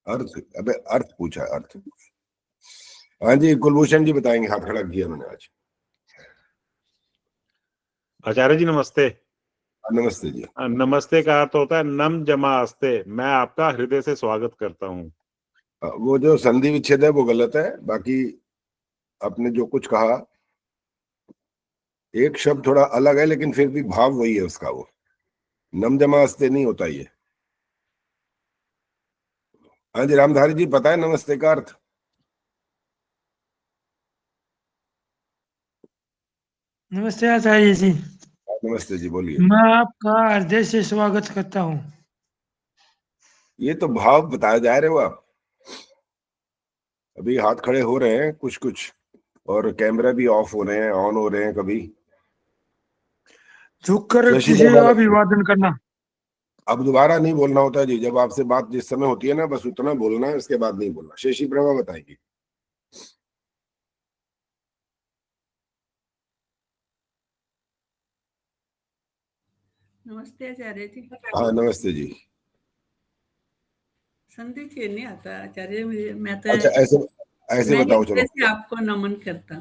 अर्थ, अबे अर्थ पूछा, अर्थ। हाँ जी, कुलभूषण जी बताएंगे, हाथ खड़ा किया मैंने आज। आचार्य जी नमस्ते। नमस्ते जी। नमस्ते का अर्थ होता है नम जमा अस्ते, मैं आपका हृदय से स्वागत करता हूँ। वो जो संधि विच्छेद है वो गलत है, बाकी आपने जो कुछ कहा, एक शब्द थोड़ा अलग है लेकिन फिर भी भाव वही है उसका। वो नम जमा अस्ते नहीं होता ये। हाँ जी, रामधारी जी पता है नमस्ते का अर्थ? नमस्ते आचार्य जी। नमस्ते जी, बोलिए। मैं आपका हृदय से स्वागत करता हूँ। ये तो भाव बताया जा रहे हो आप। अभी हाथ खड़े हो रहे हैं कुछ कुछ, और कैमरा भी ऑफ हो रहे हैं, ऑन हो रहे हैं कभी। झुककर शशि किसी प्रभा, अभिवादन करना। अब दोबारा नहीं बोलना होता जी, जब आपसे बात जिस समय होती है ना बस उतना बोलना है, उसके बाद नहीं बोलना। शशि प्रभा बताएंगे। नमस्ते आचार्य जी। हाँ नमस्ते जी। संधि छेद नहीं आता आचार्य, मैं तो अच्छा, ऐसे ऐसे मैं बताओ हृदय चलो। से आपको नमन करता।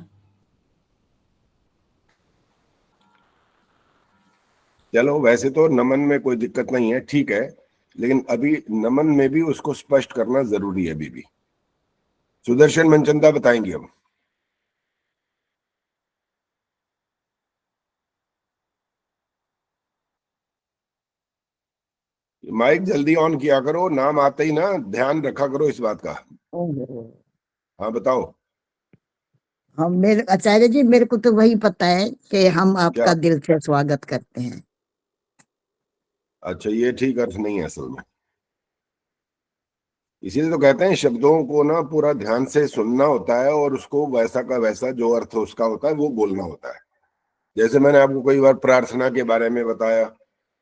चलो, वैसे तो नमन में कोई दिक्कत नहीं है, ठीक है, लेकिन अभी नमन में भी उसको स्पष्ट करना जरूरी है अभी भी। सुदर्शन मनचंदा बताएंगे हम। माइक जल्दी ऑन किया करो, नाम आते ही ना ध्यान रखा करो इस बात का। हाँ बताओ। हम मेरे आचार्य जी, मेरे को तो वही पता है कि हम क्या? आपका दिल से स्वागत करते हैं। अच्छा, ये ठीक अर्थ नहीं है असल में। इसीलिए तो कहते हैं शब्दों को ना पूरा ध्यान से सुनना होता है और उसको वैसा का वैसा जो अर्थ उसका होता है वो बोलना होता है। जैसे मैंने आपको कई बार प्रार्थना के बारे में बताया,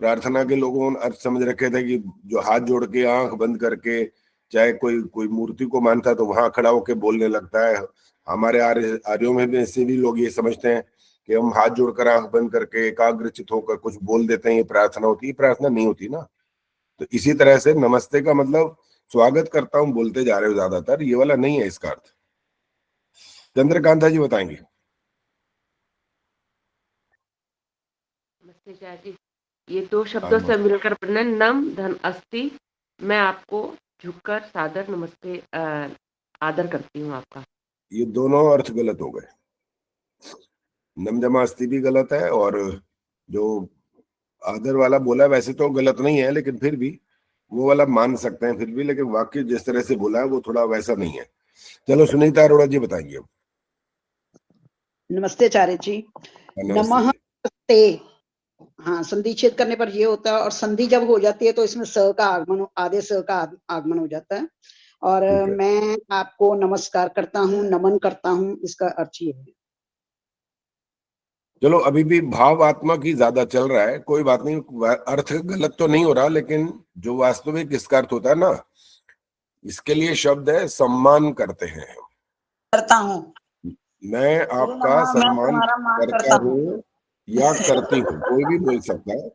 प्रार्थना के लोगों ने अर्थ समझ रखे थे कि जो हाथ जोड़ के आंख बंद करके, चाहे कोई कोई मूर्ति को मानता है तो वहां खड़ा होकर बोलने लगता है। हमारे आर्यों में भी ऐसे भी लोग ये समझते हैं कि हम हाथ जोड़कर आंख बंद करके एकाग्रचित होकर कुछ बोल देते हैं, ये प्रार्थना होती है। प्रार्थना नहीं होती ना। तो इसी तरह से नमस्ते का मतलब स्वागत करता हूं बोलते जा रहे हो ज्यादातर, ये वाला नहीं है इसका अर्थ। चंद्रकांता जी बताएंगे। नमस्ते आचार्य जी, ये दो शब्दों से मिलकर बने नम धन अस्ति, मैं आपको झुककर सादर नमस्ते आदर करती हूँ आपका। ये दोनों अर्थ गलत हो गए। नम जमा अस्थि भी गलत है, और जो आदर वाला बोला वैसे तो गलत नहीं है, लेकिन फिर भी वो वाला मान सकते हैं फिर भी, लेकिन वाक्य जिस तरह से बोला है वो थोड़ा वैसा नहीं है। चलो सुनीता अरोड़ा जी बताएंगे अब। नमस्ते आचार्य जी। नमस्ते नमः जी। ते, हाँ, संधि छेद करने पर ये होता है, और संधि जब हो जाती है तो इसमें स का आगमन, आधे स का आगमन हो जाता है। और मैं आपको नमस्कार करता हूँ, नमन करता हूँ, इसका अर्थ ये है। चलो, अभी भी भावात्मक ही ज्यादा चल रहा है, कोई बात नहीं, अर्थ गलत तो नहीं हो रहा, लेकिन जो वास्तविक इसका अर्थ होता है ना, इसके लिए शब्द है सम्मान करते हैं। करता हूँ, मैं आपका सम्मान करता हूँ हूँ या करती हूँ, कोई भी बोल सकता है।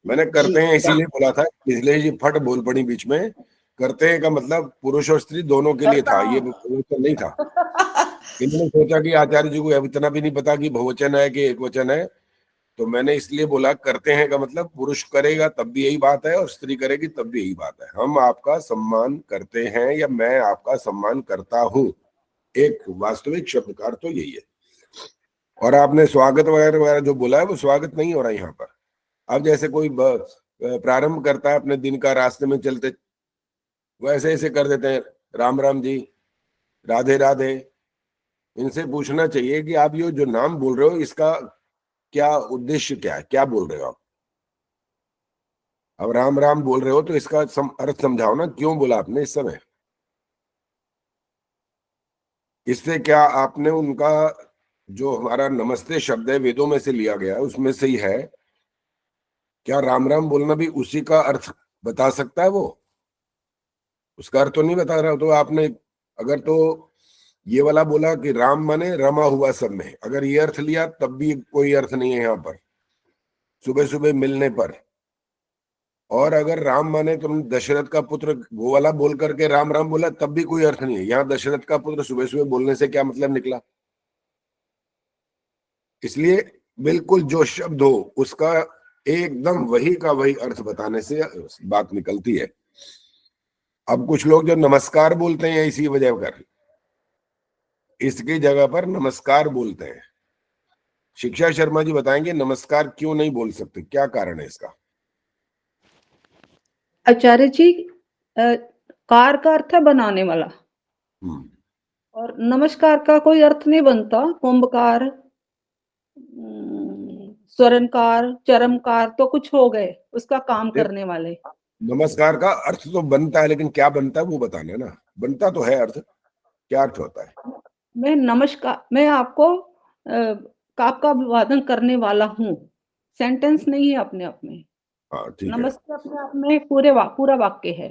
मैंने करते हैं इसीलिए बोला था, इसलिए जी फट बोल पड़ी बीच में। करते हैं का मतलब पुरुष और स्त्री दोनों के लिए था, ये बहुवचन नहीं था। इन्होंने सोचा कि आचार्य जी को अब इतना भी नहीं पता कि बहुवचन है कि एक वचन है, तो मैंने इसलिए बोला करते हैं का मतलब पुरुष करेगा तब भी यही बात है और स्त्री करेगी तब भी यही बात है। हम आपका सम्मान करते हैं या मैं आपका सम्मान करता हूँ, एक वास्तविक शब्द का अर्थ तो यही है। और आपने स्वागत वगैरह वगैरह जो बोला है वो स्वागत नहीं हो रहा यहाँ पर। अब जैसे कोई प्रारंभ करता है अपने दिन का रास्ते में चलते, वो ऐसे ऐसे कर देते हैं, राम राम जी, राधे राधे। इनसे पूछना चाहिए कि आप ये जो नाम बोल रहे हो इसका क्या उद्देश्य, क्या है, क्या बोल रहे हो आप? अब राम राम बोल रहे हो तो इसका अर्थ समझाओ ना, क्यों बोला आपने इस समय? इससे क्या आपने उनका जो हमारा नमस्ते शब्द है वेदों में से लिया गया है उसमें से ही है, क्या राम राम बोलना भी उसी का अर्थ बता सकता है? वो उसका अर्थ तो नहीं बता रहा। तो आपने अगर तो ये वाला बोला कि राम माने रमा हुआ सब में, अगर ये अर्थ लिया तब भी कोई अर्थ नहीं है यहाँ पर। सुबह सुबह मिलने पर और अगर राम माने तुम दशरथ का पुत्र वो वाला बोल करके राम राम बोला तब भी कोई अर्थ नहीं है। यहाँ दशरथ का पुत्र सुबह सुबह बोलने से क्या मतलब निकला? इसलिए बिल्कुल जो शब्द हो उसका एकदम वही का वही अर्थ बताने से बात निकलती है। अब कुछ लोग जो नमस्कार बोलते हैं इसी वजह कर, इसकी जगह पर नमस्कार बोलते हैं। शिक्षा शर्मा जी बताएंगे नमस्कार क्यों नहीं बोल सकते, क्या कारण है इसका? आचार्य जी, कार का अर्थ है बनाने वाला, और नमस्कार का कोई अर्थ नहीं बनता। कुंभकार, स्वरनकार, चरमकार तो कुछ हो गए उसका काम करने वाले। नमस्कार का अर्थ तो बनता है, लेकिन क्या बनता है वो बताना है ना। बनता तो है अर्थ, क्या अर्थ होता है? मैं आपको आपका अभिवादन करने वाला हूँ, सेंटेंस नहीं है अपने आप में। हाँ ठीक है, नमस्ते अपने आप में पूरा वाक्य है,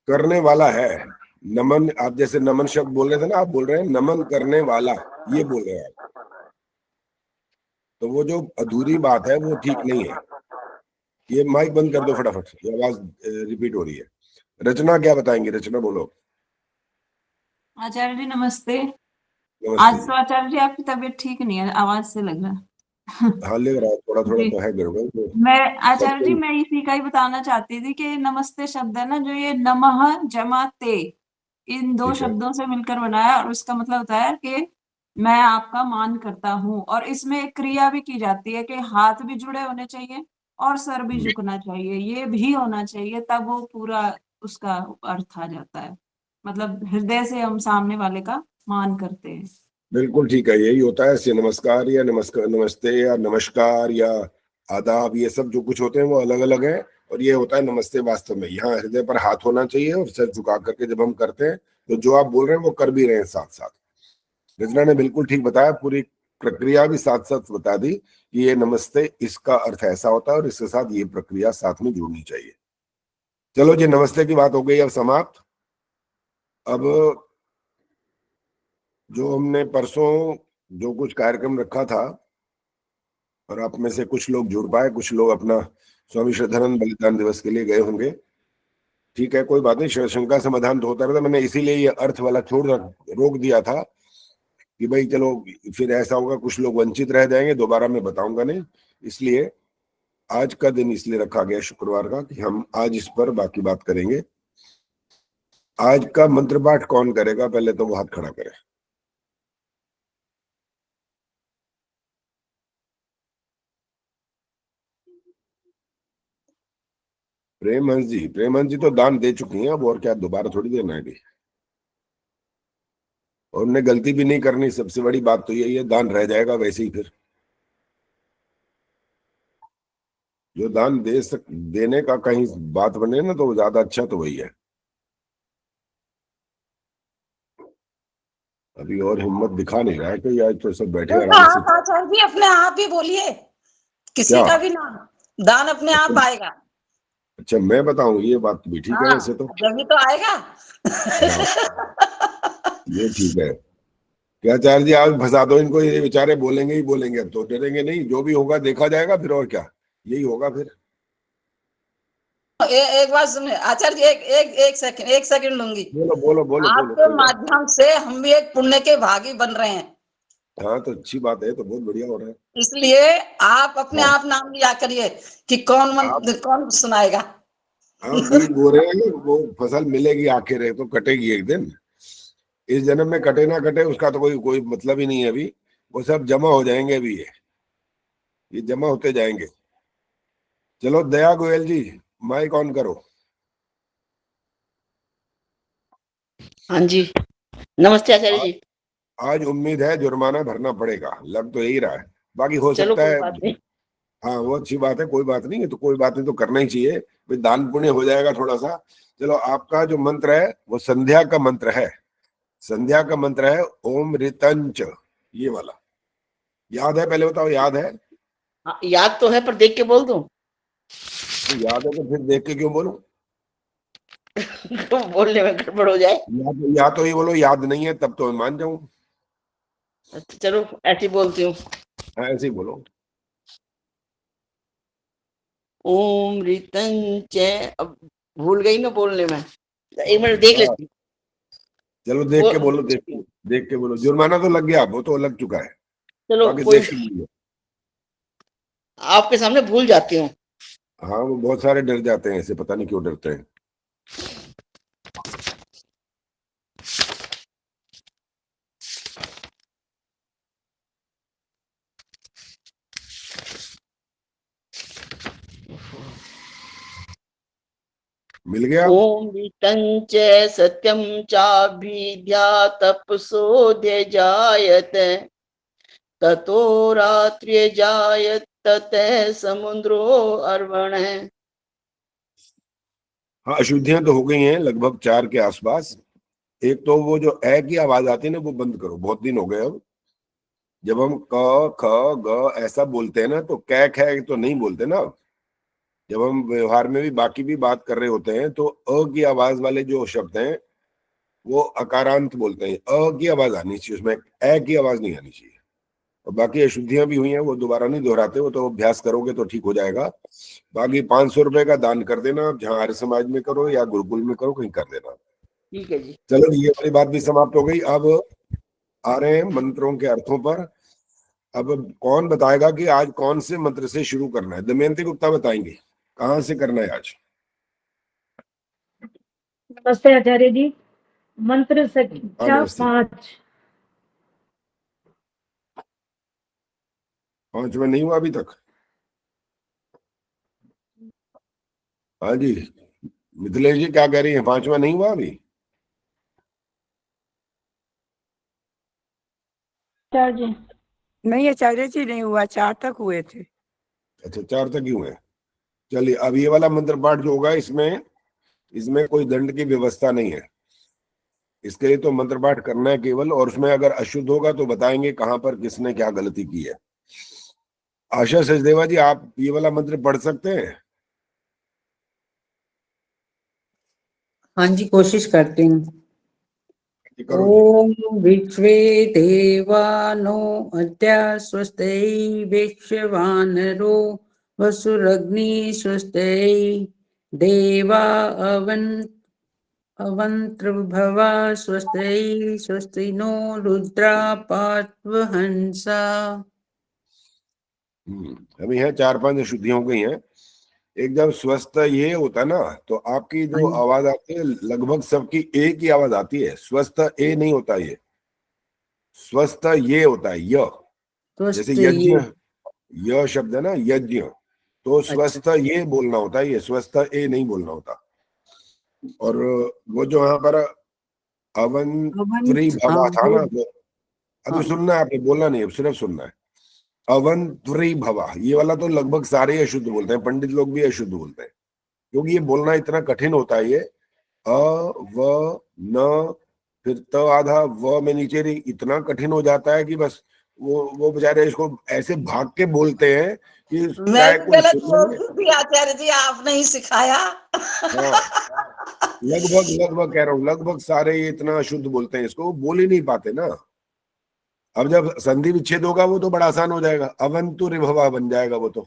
करने वाला है। नमन, आप जैसे नमन शब्द बोल रहे थे ना, आप बोल रहे हैं नमन करने वाला, ये बोल रहे हैं आप। तो वो जो अधूरी बात है वो ठीक नहीं है। ये माइक बंद कर दो फटाफट, ये आवाज रिपीट हो रही है। रचना क्या बताएंगी? रचना बोलो। आचार्य जी नमस्ते। नमस्ते आज जी। तो आचार्य जी आपकी तबीयत ठीक नहीं है, आवाज से लग रहा है। हाँ लग रहा है, थोड़ा थोड़ा जी। तो है गड़बड़ तो। मैं आचार्य जी सबको- मैं इसी का ही बताना चाहती थी कि नमस्ते शब्द है ना, जो ये नमः जमा ते, इन दो ठीक है। शब्दों से मिलकर बना है, और उसका मतलब होता है कि मैं आपका मान करता हूँ। और इसमें एक क्रिया भी की जाती है कि हाथ भी जुड़े होने चाहिए और सर भी झुकना चाहिए, ये भी होना चाहिए, तब वो पूरा उसका अर्थ आ जाता है। मतलब हृदय से हम सामने वाले का मान करते हैं। बिल्कुल ठीक है, यही होता है। ऐसे नमस्कार या नमस्कार, नमस्ते या नमस्कार या आदाब, ये सब जो कुछ होते हैं वो अलग अलग है। और ये होता है नमस्ते वास्तव में यहाँ हृदय पर हाथ होना चाहिए और सर झुका करके जब हम करते हैं तो जो आप बोल रहे हैं वो कर भी रहे हैं साथ साथ। रचना ने बिल्कुल ठीक बताया, पूरी प्रक्रिया भी साथ साथ बता दी कि ये नमस्ते इसका अर्थ ऐसा होता है और इसके साथ ये प्रक्रिया साथ में जुड़नी चाहिए। चलो जी, नमस्ते की बात हो गई अब समाप्त। अब जो हमने परसों जो कुछ कार्यक्रम रखा था और आप में से कुछ लोग जुड़ पाए, कुछ लोग अपना स्वामी श्रद्धानंद बलिदान दिवस के लिए गए होंगे, ठीक है कोई बात नहीं, शंका समाधान तो होता रहता। मैंने इसीलिए ये अर्थ वाला रोक दिया था कि भाई चलो फिर ऐसा होगा कुछ लोग वंचित रह जाएंगे, दोबारा मैं बताऊंगा नहीं। इसलिए आज का दिन इसलिए रखा गया शुक्रवार का कि हम आज इस पर बाकी बात करेंगे। आज का मंत्र पाठ कौन करेगा? पहले तो वो हाथ खड़ा करे। प्रेमहंस जी तो दान दे चुकी हैं अब, और क्या दोबारा थोड़ी देना है। और उन्हें गलती भी नहीं करनी, सबसे बड़ी बात तो यही है, दान रह जाएगा वैसे ही। फिर जो दान देने का कहीं बात बने ना तो ज्यादा अच्छा तो वही है। अभी और हिम्मत दिखा नहीं रहा है कि आज तो सब बैठे आराम से। आचार्य जी अपने आप ही बोलिए, किसी क्या? का भी ना, दान अपने आप आएगा। अच्छा मैं बताऊं, ये बात भी ठीक है वैसे तो। जब तो आएगा। ये ठीक है। क्या आचार्य जी आप फंसा दो इनको, ये बेचारे बोलेंगे ही बोलेंगे, अब तो डरेंगे नहीं, जो भी होगा देखा जाएगा फिर, और क्या यही होगा फिर। एक बात सुनिए आचार्य जी, एक सेकंड लूंगी। बोलो बोलो बोलो आपके बोलो। माध्यम से हम भी एक पुण्य के भागी बन रहे हैं। हाँ तो अच्छी बात है, तो बहुत बढ़िया हो रहा है। इसलिए आप अपने आप नाम लिया करिए कि कौन सुनाएगा। आप बीज बो रहे हैं, वो फसल मिलेगी आखिर, तो कटेगी एक दिन। इस जन्म में कटे ना कटे उसका तो कोई मतलब ही नहीं है अभी, वो सब जमा हो जाएंगे अभी, ये जमा होते जाएंगे। चलो दया गोयल जी माइक ऑन करो। हाँ जी नमस्ते आचार्य जी। आज उम्मीद है जुर्माना भरना पड़ेगा, लग तो यही रहा है, बाकी हो चलो सकता कोई है। बात नहीं। हाँ वो अच्छी बात है, कोई बात नहीं है तो कोई बात नहीं, तो करना ही चाहिए भाई, दान पुण्य हो जाएगा थोड़ा सा। चलो आपका जो मंत्र है वो संध्या का मंत्र है। संध्या का मंत्र है ओम ऋतंच, ये वाला याद है? पहले बताओ याद है? हाँ, याद तो है पर देख के बोल दूं? तो याद है तो फिर देख के क्यों बोलूं? बोलने में गड़बड़ हो जाए। या तो ये बोलो याद नहीं है, तब तो मैं मान जाऊं। अच्छा चलो ऐसे ही बोलती हूँ। हाँ ऐसे ही बोलो। ओम ऋतं च, अब भूल गई ना बोलने में, एक मिनट देख लेती हूँ। चलो देख के बोलो, देख के बोलो। जुर्माना तो लग गया, वो तो लग चुका है, चलो बाकी कोई, देख के बोलो। आपके सामने भूल जाती हूँ। हाँ, वो बहुत सारे डर जाते हैं ऐसे, पता नहीं क्यों डरते हैं। मिल गया? ओम ऋतं च सत्यं चाभिद्या तपसोऽध्य जायते, ततो रात्र्यजायत ततः समुद्रो अर्वणः। हाँ, अशुद्धियां तो हो गई हैं लगभग 4 के आसपास। एक तो वो जो ए की आवाज आती है ना, वो बंद करो, बहुत दिन हो गए अब। जब हम क ख ग ऐसा बोलते हैं ना, तो कै ख तो नहीं बोलते ना। जब हम व्यवहार में भी बाकी भी बात कर रहे होते हैं, तो अ की आवाज वाले जो शब्द हैं वो अकारांत बोलते हैं। अ की आवाज आनी चाहिए उसमें, ए की आवाज नहीं आनी चाहिए। और बाकी अशुद्धियां भी हुई हैं, वो दोबारा नहीं दोहराते, वो तो अभ्यास करोगे तो ठीक हो जाएगा। बाकी 500 रुपए का दान कर देना, आप जहाँ आर्य समाज में करो या गुरुकुल में करो, कहीं कर देना। ठीक है जी। चलो, ये वाली बात भी समाप्त हो गई। अब आ रहे हैं मंत्रों के अर्थों पर। अब कौन बताएगा कि आज कौन से मंत्र से शुरू करना है? दमयंती गुप्ता बताएंगे कहाँ से करना है आज। नमस्ते आचार्य जी। मंत्र संख्या नमस्ते। 5। 5 में नहीं हुआ अभी तक? हाँ जी, मिथिलेश जी क्या कह रही है? 5 में नहीं हुआ अभी? आचार्य जी नहीं आचार्य जी, नहीं हुआ, 4 तक हुए थे। अच्छा, 4 तक ही हुए। चलिए, अब ये वाला मंत्र पाठ जो होगा, इसमें कोई दंड की व्यवस्था नहीं है। इसके लिए तो मंत्र पाठ करना है केवल, और उसमें अगर अशुद्ध होगा तो बताएंगे कहां पर किसने क्या गलती की है। आशा सचदेवा जी, आप ये वाला मंत्र पढ़ सकते हैं? हाँ जी, कोशिश करती हूँ। करो जी। ओम विश्वे देवानो अद्य स्वस्ति विश्ववानरो वसुरग्नि स्वस्ति देवा अवंत्रभवा स्वस्ति स्वस्ति नो रुद्रा पात्वहंसा। अभी है 4-5 अशुद्धियां हो गई हैं। एक जब स्वस्थ ये होता है ना, तो आपकी जो आवाज आती है लगभग सबकी ए की आवाज आती है। स्वस्थ ए नहीं होता, ये स्वस्थ ये होता है, य। जैसे यज्ञ, य शब्द है ना, यज्ञ, तो स्वस्थ ये बोलना होता है, ये स्वस्थ ए नहीं बोलना होता। और वो जो यहाँ पर अवंत्री भवा था ना, वो अभी सुनना है आपने, बोलना नहीं है, सिर्फ सुनना है। अवंत्री भवा, ये वाला तो लगभग सारे ही अशुद्ध बोलते हैं, पंडित लोग भी अशुद्ध बोलते हैं, क्योंकि ये बोलना इतना कठिन होता है। ये अ व न, फिर त आधा व में नीचे रही, इतना कठिन हो जाता है कि बस वो बेचारे इसको ऐसे भाग के बोलते हैं कि मैं चाहे कोई गलत सुने। बोलती थी आचार्य जी, आपने ही सिखाया। हाँ, लगभग कह रहा हूँ, लगभग सारे ये इतना अशुद्ध बोलते हैं, इसको बोल ही नहीं पाते ना। अब जब संधि विच्छेद होगा वो तो बड़ा आसान हो जाएगा, अवंतु रिभवा बन जाएगा वो तो।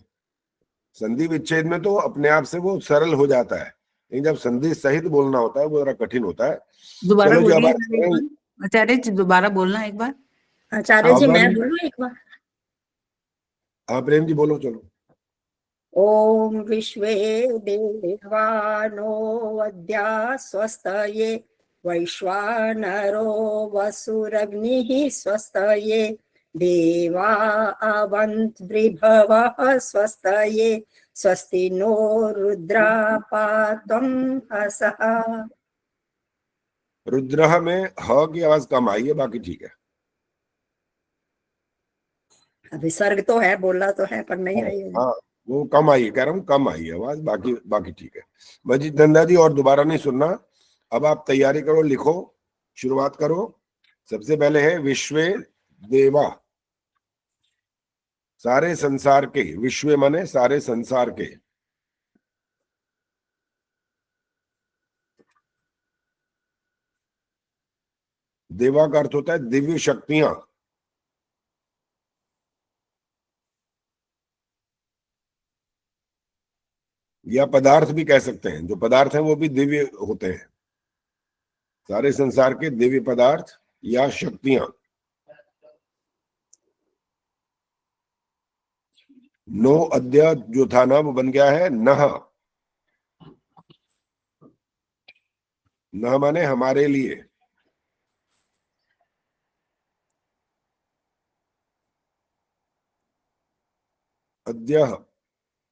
संधि विच्छेद में तो अपने आप से वो सरल हो जाता है, लेकिन जब संधि सहित बोलना होता है वो जरा कठिन होता है। दोबारा चलो जी, अब बोलिए आचार्य जी, दोबारा बोलना एक बार। आचार्य जी, मैं बोलूं एक बार? हाँ प्रेम जी बोलो, चलो। ओम विश्वे देवानो अद्या स्वस्तये वैश्वानरो वसुरग्निः स्वस्तये देवा अवन्त्रिभवः स्वस्तये स्वस्ति नो रुद्रा पात्वं हसः। रुद्रह में ह की आवाज कम आई है, बाकी ठीक है। विसर्ग तो है, बोला तो है, पर नहीं आई है। हाँ, वो कम आई है, कह रहा हूँ कम आई है आवाज, बाकी ठीक है। मजीद नंदा जी, और दोबारा नहीं सुनना। अब आप तैयारी करो, लिखो, शुरुआत करो। सबसे पहले है विश्वे देवा, सारे संसार के, विश्व माने सारे संसार के। देवा का अर्थ होता है दिव्य शक्तियां। या पदार्थ भी कह सकते हैं, जो पदार्थ हैं वो भी दिव्य होते हैं, सारे संसार के दिव्य पदार्थ या शक्तियां। नो अद्य जो था ना वो बन गया है नह। नह माने हमारे लिए। अद्य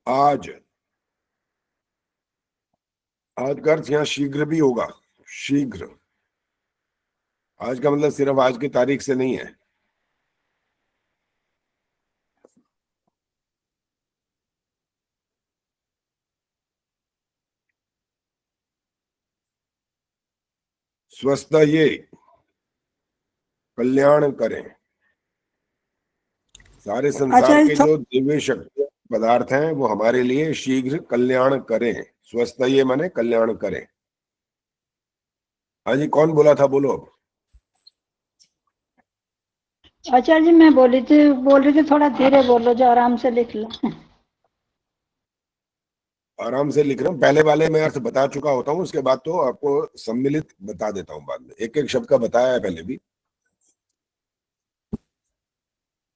आज। आज का अर्थ यहाँ शीघ्र भी होगा, शीघ्र। आज का मतलब सिर्फ आज की तारीख से नहीं है। स्वस्थ ये कल्याण करें। सारे संसार के जो दिव्य शक्ति पदार्थ हैं वो हमारे लिए शीघ्र कल्याण करें। स्वस्थ ये माने कल्याण करें। हाँ जी, कौन बोला था, बोलो अब। आचार्य जी मैं बोल रही थी थोड़ा धीरे बोलो, जो आराम से लिख लो। आराम से लिख रहा हूँ, पहले वाले मैं अर्थ बता चुका होता हूँ, उसके बाद तो आपको सम्मिलित बता देता हूँ बाद में। एक एक शब्द का बताया है पहले भी।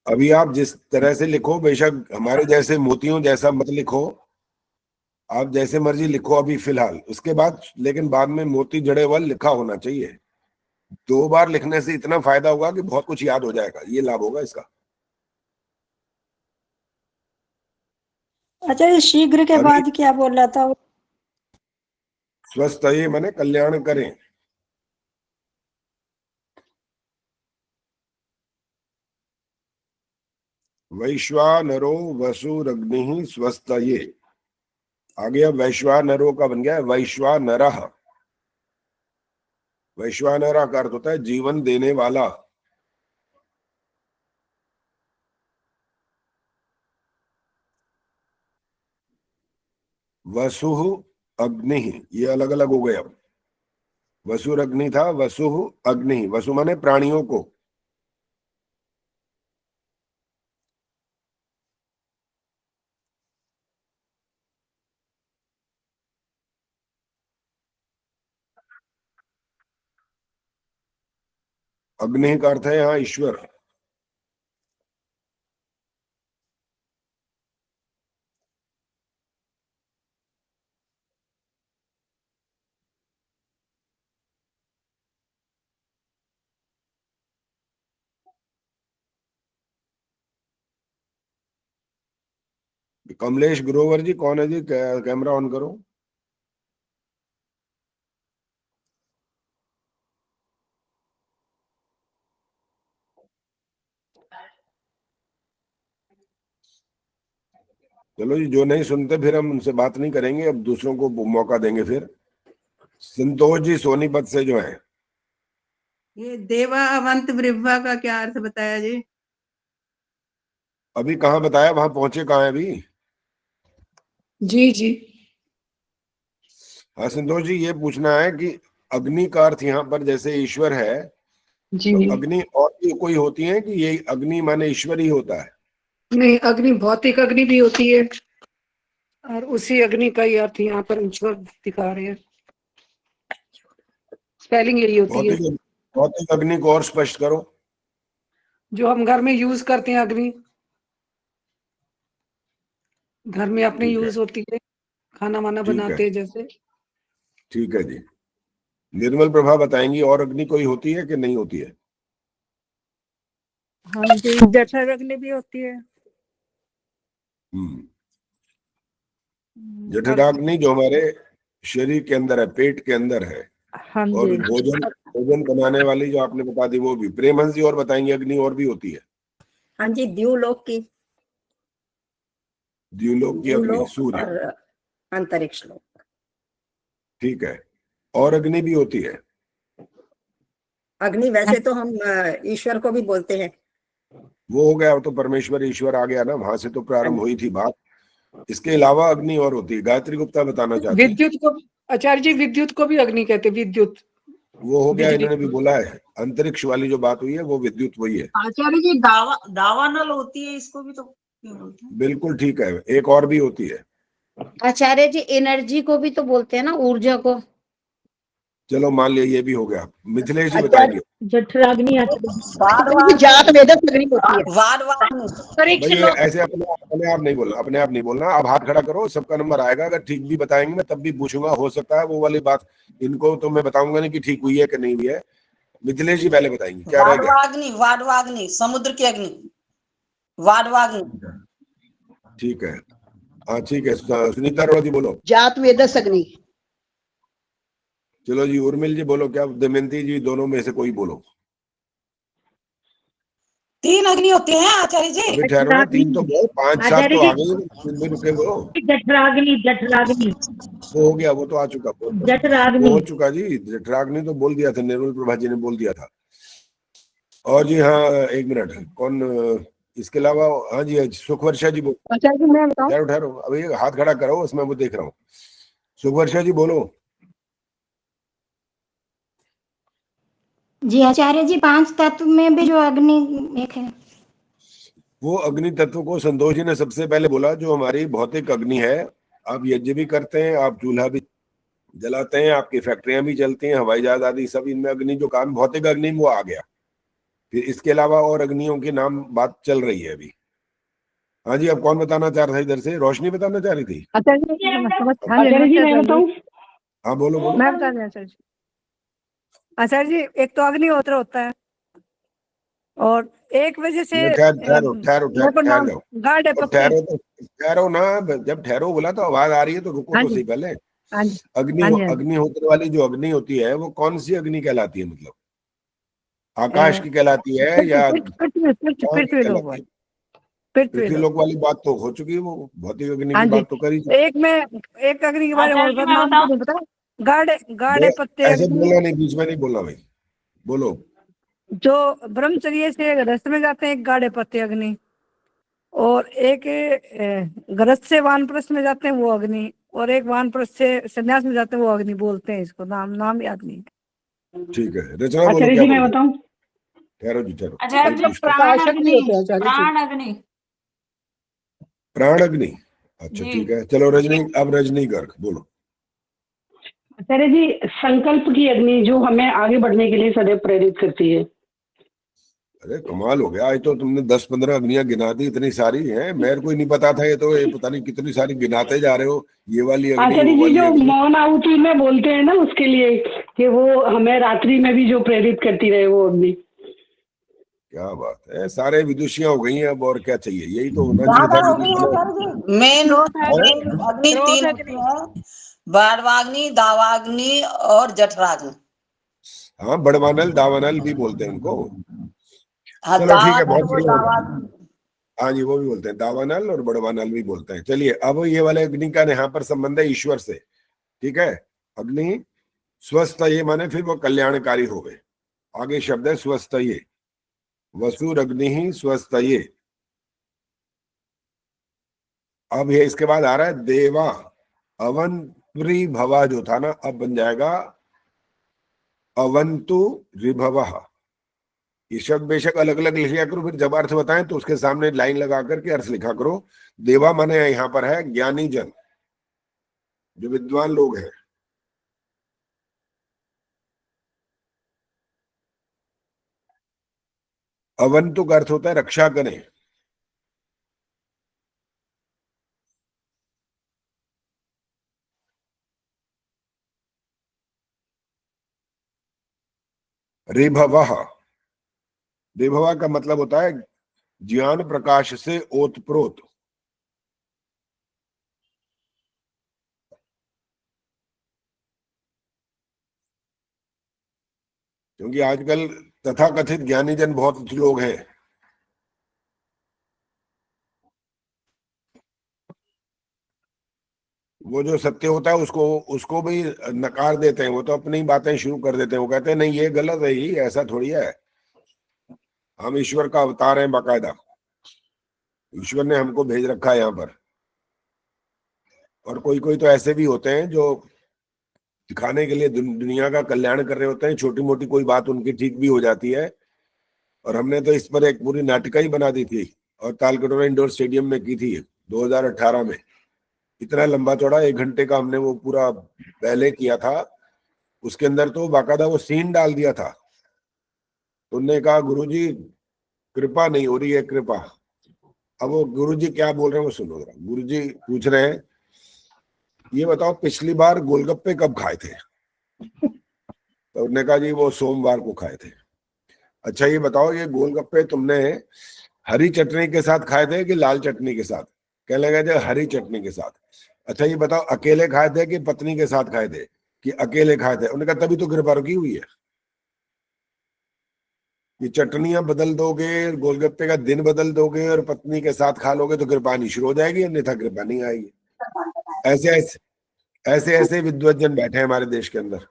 अभी आप जिस तरह से लिखो, बेशक हमारे जैसे मोतियों जैसा मत लिखो, आप जैसे मर्जी लिखो अभी फिलहाल। उसके बाद लेकिन बाद में मोती जड़े वाल लिखा होना चाहिए। 2 बार लिखने से इतना फायदा होगा कि बहुत कुछ याद हो जाएगा, ये लाभ होगा इसका। अच्छा, ये शीघ्र के बाद क्या बोल रहा था? स्वस्थ ये माने कल्याण करें। वैश्वानरो वसुरग्नि स्वस्थ ये। आगे अब वैश्वानरो का बन गया है वैश्वानरः। वैश्वानरा का अर्थ होता है जीवन देने वाला। वसुः अग्नि, ये अलग अलग हो गए अब। वसुर अग्नि था, वसुः अग्नि। वसु माने प्राणियों को। अग्नि का अर्थ है यहाँ ईश्वर। कमलेश ग्रोवर जी कौन है जी? कैमरा ऑन करो। चलो जी, जो नहीं सुनते फिर हम उनसे बात नहीं करेंगे, अब दूसरों को मौका देंगे फिर। संतोष जी सोनीपत से जो है। ये देवा अवंत ब्रिव्हा का क्या अर्थ बताया जी? अभी कहाँ बताया, वहां पहुंचे कहाँ है अभी? जी जी। हाँ संतोष जी, ये पूछना है कि अग्नि का अर्थ यहाँ पर जैसे ईश्वर है, जी तो अग्नि और भी कोई होती है कि ये अग्नि माने ईश्वर ही होता है? नहीं, अग्नि भौतिक अग्नि भी होती है और उसी अग्नि का ही अर्थ यहाँ पर ईश्वर दिखा रहे हैं। स्पेलिंग यही होती है। भौतिक अग्नि को और स्पष्ट करो। जो हम घर में यूज करते हैं अग्नि, घर में अपने यूज होती है, खाना वाना बनाते हैं जैसे। ठीक है जी। निर्मल प्रभा बताएंगी और अग्नि कोई होती है कि नहीं होती है? हाँ जी, जठर अग्नि भी होती है। जठराग्नि जो हमारे शरीर के अंदर है, पेट के अंदर है। हाँ और जी। भोजन बनाने वाली जो आपने बता दी वो भी। प्रेमहंस जी और बताएंगे अग्नि और भी होती है? हाँ जी, द्यूलोक की। द्यूलोक की अग्नि सूर्य। और अंतरिक्ष लोक। ठीक है, और अग्नि भी होती है? अग्नि वैसे तो हम ईश्वर को भी बोलते हैं। वो हो गया, तो परमेश्वर ईश्वर आ गया ना, वहां से तो प्रारंभ हुई थी बात। इसके अलावा अग्नि और होती है। गायत्री गुप्ता बताना चाहते हैं। विद्युत को, आचार्य जी विद्युत को भी अग्नि कहते हैं। विद्युत वो हो गया, इन्होंने भी बोला है। अंतरिक्ष वाली जो बात हुई है वो विद्युत वही है। आचार्य जी दावानल होती है, इसको भी तो बोलते हैं। बिल्कुल ठीक है, एक और भी होती है। आचार्य जी एनर्जी को भी तो बोलते हैं ना, ऊर्जा को। चलो मान लिया ये भी हो गया। मिथिलेश जी आचार्य बताएंगे। जठराग्नि जात वेदक अग्नि होती है। भाई ये ऐसे अपने आप नहीं बोलना, अपने आप नहीं बोलना। आप हाथ खड़ा करो, सबका नंबर आएगा। अगर ठीक भी बताएंगे मैं तब भी पूछूंगा, हो सकता है वो वाली बात। इनको तो मैं बताऊंगा नहीं कि ठीक हुई है कि नहीं हुई है। मिथिलेश जी पहले बताएंगे क्या रह गया। वाडवाग्नि, वाडवाग्नि, समुद्र की अग्नि, वाडवाग्नि। ठीक है, हाँ ठीक है। सुनीता अरोड़ा जी बोलो। जात वेदस अग्नि। चलो जी, उर्मिल जी बोलो। क्या दमयंती जी, दोनों में से कोई बोलो। 3 अग्नि होते हैं आचार्य जी। अभी ठहरो ना, 3 तो बहुत, 5-7 तो आ गई, 3 भी रुके वो। जठराग्नि, जठराग्नि, वो हो गया, वो तो आ चुका, वो जठराग्नि। हो चुका जी। जठराग्नि तो बोल दिया था, निर्मल प्रभा जी ने बोल दिया था। और जी हाँ, 1 मिनट, कौन इसके अलावा। हाँ जी, सुखवर्षा जी बोलो। आचार्य जी मैं बताऊं? ठहरो ठहरो, अभी हाथ खड़ा करो, उसमें वो देख रहा हूँ। सुखवर्षा जी बोलो। जी आचार्य जी, 5 तत्व में भी जो अग्नि एक है। वो अग्नि तत्व को संतोष जी ने सबसे पहले बोला, जो हमारी भौतिक अग्नि है। आप यज्ञ भी करते हैं, आप चूल्हा भी जलाते हैं, आपकी फैक्ट्रियां भी चलती हैं, हवाई जहाज आदि सब, इनमें अग्नि जो काम भौतिक अग्नि वो आ गया। फिर इसके अलावा और अग्नियों के नाम बात चल रही है अभी। हाँ जी, अब कौन बताना चाह रहा था इधर से? रोशनी बताना चाह रही थी। आचार्य जी मैं बताऊं? हाँ बोलो बोलो। मैं बता दें आचार्य जी। आचार्य जी, एक तो अग्निहोत्र होता है, और एक वजह से ठहरो ठहरो मेरे को ठहर नाम जाओ। गाढ़े और पत्ते। ठहरो ना, जब ठहरो बोला तो आवाज आ रही है तो रुको हाँ तो जी, सही पहले। हाँ जी, हाँ जी, हाँ जी। अग्निहोत्र वाली जो अग्नि होती है वो कौन सी अग्नि कहलाती है? मतलब आकाश की कहलाती है या पृथ्वी लोक कहलाती है? वाली, पृथ्वी पृथ्वी लोक। लोक वाली बात तो हो चुकी है, वो भौतिक अग्नि हाँ की जी, बात तो करी। एक में एक अग्नि के बारे में आचार्य जी मैं नाम बताऊं? नहीं पता। गाढ़े गाढ़े पत्ते ऐसे अग्नि, बोलना नहीं, बीच में नहीं बोलना भाई, बोलो। जो ब्रह्मचर्य से रस में जाते हैं, एक गाढ़े पत्ते अग्नि। और एक गृहस्थ से वानप्रस्थ में जाते हैं वो अग्नि, और एक वानप्रस्थ से संन्यास में जाते हैं वो अग्नि बोलते हैं। इसको नाम याद नहीं। ठीक है, रचना बोलो आचार्य क्या जी मैं बोल रहे हो? बताऊं? ठहरो जी ठहरो, आचार्य भाई जी पूछते हैं। प्राण प्रकाशक भी अग्नि, होते हैं आचार्य जी। प्राण अग्नि। प्राण अग्नि, अच्छा जी। ठीक है। चलो रजनी, अब रजनी गर्ग बोलो। आचार्य जी, संकल्प की अग्नि जो हमें आगे बढ़ने के लिए सदैव प्रेरित करती है। अरे कमाल हो गया, आज तो तुमने 10-15 अग्नियां गिना दी, इतनी सारी हैं। मेरे को ही नहीं पता था, ये तो ये पता नहीं कितनी सारी गिनाते जा रहे हो। ये वाली अग्नि, आचार्य वो जी वाली जो अग्नि। मौन आहुति में बोलते हैं ना, उसके लिए कि वो हमें रात्रि में भी जो प्रेरित करती रहे वो अग्नि। क्या बात है, सारे विदुषियां हो गई हैं अब, और क्या चाहिए? यही तो होना चाहिए था विदुषियां। मेन क्रोध अग्नि 3 होती है, बाणवाग्नि, दावाग्नि और जठराग्नि। हाँ, बड़वानल दावानल भी बोलते हैं उनको। हाँ, चलो ठीक है, बहुत वो बढ़िया। दावाग्नि। हाँ जी, वो भी बोलते हैं, दावानल और बड़वानल भी बोलते हैं। चलिए, अब ये वाले अग्नि का यहाँ पर संबंध है ईश्वर से। ठीक है, अग्नि स्वस्थ ये माने फिर वो कल्याणकारी हो गए। आगे शब्द है स्वस्थ ये, वसुर अग्नि ही स्वस्थ ये। अब ये इसके बाद आ रहा है देवा अवंत्री भवा, जो था ना, अब बन जाएगा अवंतु रिभव। ये शब्द बेशक अलग अलग लिखा करो, फिर जब अर्थ बताएं तो उसके सामने लाइन लगा करके अर्थ लिखा करो। देवा माने यहाँ पर है ज्ञानी जन, जो विद्वान लोग हैं। अवंतु का अर्थ होता है रक्षा करें। रिभव, रिभवा का मतलब होता है ज्ञान प्रकाश से ओतप्रोत। क्योंकि आजकल तथाकथित ज्ञानी जन बहुत लोग हैं, वो जो सत्य होता है उसको उसको भी नकार देते हैं। वो तो अपनी बातें शुरू कर देते हैं, वो कहते हैं नहीं ये गलत है, ही ऐसा थोड़ी है, हम ईश्वर का अवतार हैं, बाकायदा ईश्वर ने हमको भेज रखा है यहाँ पर। और कोई कोई तो ऐसे भी होते हैं जो दिखाने के लिए दुनिया का कल्याण कर रहे होते हैं, छोटी मोटी कोई बात उनकी ठीक भी हो जाती है। और हमने तो इस पर एक पूरी नाटिका ही बना दी थी, और तालकटोरा इंडोर स्टेडियम में की थी 2018 में। इतना लंबा चौड़ा 1 घंटे का हमने वो पूरा पहले किया था, उसके अंदर तो बाकायदा वो सीन डाल दिया था। तो उन्होंने कहा गुरुजी कृपा नहीं हो रही है, कृपा। अब वो गुरुजी क्या बोल रहे हैं वो सुनो जरा। गुरुजी पूछ रहे हैं ये बताओ पिछली बार गोलगप्पे कब खाए थे? तो उन्होंने कहा जी वो सोमवार को खाए थे। अच्छा ये बताओ ये गोलगप्पे तुमने हरी चटनी के साथ खाए थे कि लाल चटनी के साथ? कहने लगे थे हरी चटनी के साथ। अच्छा ये बताओ अकेले खाए थे कि पत्नी के साथ खाए थे कि अकेले खाए थे? उन्होंने कहा तभी तो कृपा रुकी हुई है। ये चटनियां बदल दोगे, गोलगप्पे का दिन बदल दोगे और पत्नी के साथ खा लोगे तो कृपा नहीं शुरू हो जाएगी, अन्यथा कृपा नहीं आएगी। ऐसे विद्वज्जन बैठे हैं हमारे देश के अंदर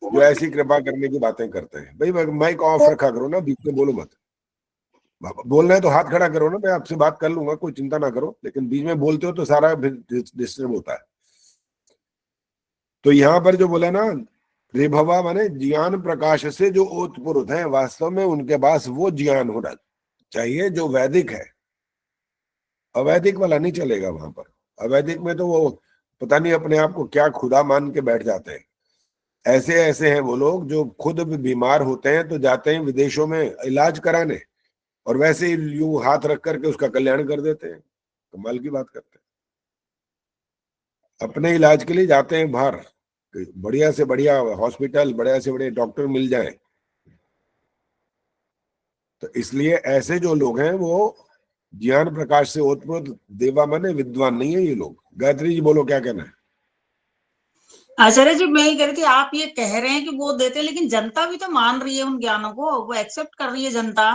जो ऐसी कृपा करने की बातें करते हैं। भाई माइक ऑफ रखा करो ना, बीच में बोलो मत। बोलना है तो हाथ खड़ा करो ना, मैं आपसे बात कर लूंगा, कोई चिंता ना करो, लेकिन बीच में बोलते हो तो सारा डिस्टर्ब होता है। तो यहाँ पर जो बोला ना रिभवा माने ज्ञान प्रकाश से जो ओतप्रोत है, वास्तव में उनके पास वो ज्ञान होना चाहिए जो वैदिक है। अवैदिक वाला नहीं चलेगा वहां पर। अवैदिक में तो वो पता नहीं अपने आप को क्या खुदा मान के बैठ जाते हैं। ऐसे हैं वो लोग जो खुद भी बीमार होते हैं तो जाते हैं विदेशों में इलाज कराने और वैसे ही यूं हाथ रख करके उसका कल्याण कर देते हैं। कमाल की बात करते हैं। अपने इलाज के लिए जाते हैं बाहर, बढ़िया से बढ़िया हॉस्पिटल, बढ़िया से बढ़िया डॉक्टर मिल जाए। तो इसलिए ऐसे जो लोग हैं वो ज्ञान प्रकाश से ओतप्रोत देवा माने विद्वान नहीं है ये लोग। गायत्री जी बोलो क्या कहना है? आचार्य जी मैं ही कह रही थी, आप ये कह रहे हैं कि वो देते हैं, लेकिन जनता भी तो मान रही है उन ज्ञानों को, वो एक्सेप्ट कर रही है जनता।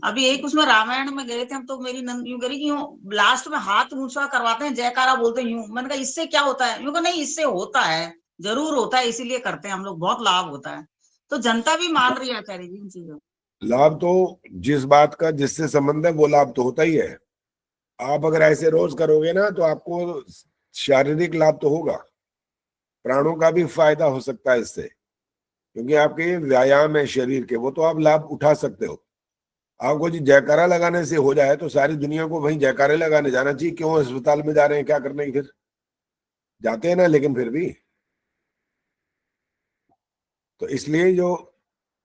अभी एक उसमें रामायण में गए थे हम, तो मेरी नंद यूं करी कि यूं लास्ट में हाथ ऊंचा करवाते हैं, जयकारा बोलते हैं यूं। मैंने कहा इससे क्या होता है? यूं कहा नहीं इससे होता है, जरूर होता है, इसीलिए करते हैं हम लोग, बहुत लाभ होता है। तो जनता भी मान रही है आचार्य जी इन चीजों। लाभ तो जिस बात का जिससे संबंध है वो लाभ तो होता ही है। आप अगर ऐसे रोज करोगे ना तो आपको शारीरिक लाभ तो होगा, प्राणों का भी फायदा हो सकता है इससे, क्योंकि आपके व्यायाम है शरीर के, वो तो आप लाभ उठा सकते हो। आपको जी जयकारा लगाने से हो जाए तो सारी दुनिया को वहीं जयकारे लगाने जाना चाहिए। क्यों अस्पताल में जा रहे हैं, क्या करने? फिर जाते हैं ना, लेकिन फिर भी। तो इसलिए जो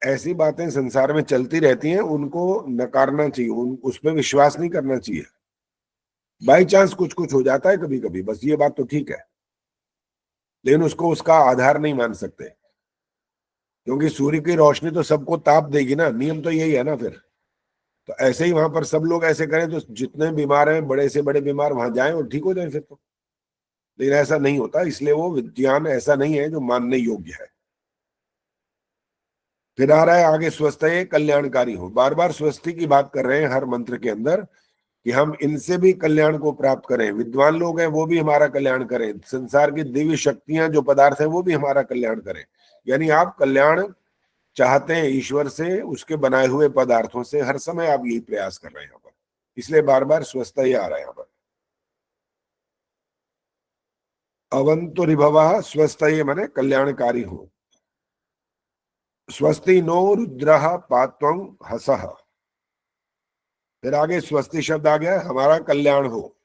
ऐसी बातें संसार में चलती रहती हैं उनको नकारना चाहिए, उस पर विश्वास नहीं करना चाहिए। बाई चांस कुछ हो जाता है कभी कभी, बस ये बात तो ठीक है, लेकिन उसको उसका आधार नहीं मान सकते, क्योंकि सूर्य की रोशनी तो सबको ताप देगी ना, नियम तो यही है ना। फिर तो ऐसे ही वहां पर सब लोग ऐसे करें तो जितने बीमार हैं, बड़े से बड़े बीमार, वहां जाएं और ठीक हो जाए फिर तो। लेकिन ऐसा नहीं होता, इसलिए वो विज्ञान ऐसा नहीं है जो मानने योग्य है। फिर आ रहा है आगे स्वस्थ है कल्याणकारी हो। बार बार स्वस्थी की बात कर रहे हैं हर मंत्र के अंदर कि हम इनसे भी कल्याण को प्राप्त करें। विद्वान लोग हैं वो भी हमारा कल्याण करें, संसार की दिव्य शक्तियां जो पदार्थ हैं वो भी हमारा कल्याण करें। यानी आप कल्याण चाहते हैं ईश्वर से, उसके बनाए हुए पदार्थों से, हर समय आप यही प्रयास कर रहे हैं यहाँ पर, इसलिए बार बार स्वस्थ ही आ रहा है यहाँ पर। अवंतु रिभवा स्वस्थ माने कल्याणकारी हो। स्वस्ति नो रुद्रः पात्वं हसः। फिर आगे स्वस्ति शब्द आ गया, हमारा कल्याण हो।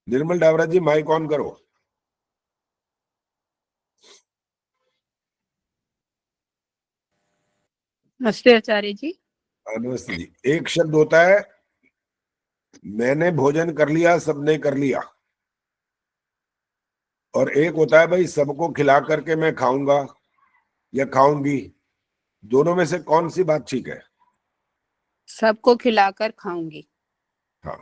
निर्मल डावरा जी माइक ऑन करो। नमस्ते आचार्य जी। नमस्ते जी। एक शब्द होता है मैंने भोजन कर लिया, सबने कर लिया, और एक होता है भाई सबको खिला करके मैं खाऊंगा या खाऊंगी। दोनों में से कौन सी बात ठीक है? सबको खिलाकर खाऊंगी। हाँ,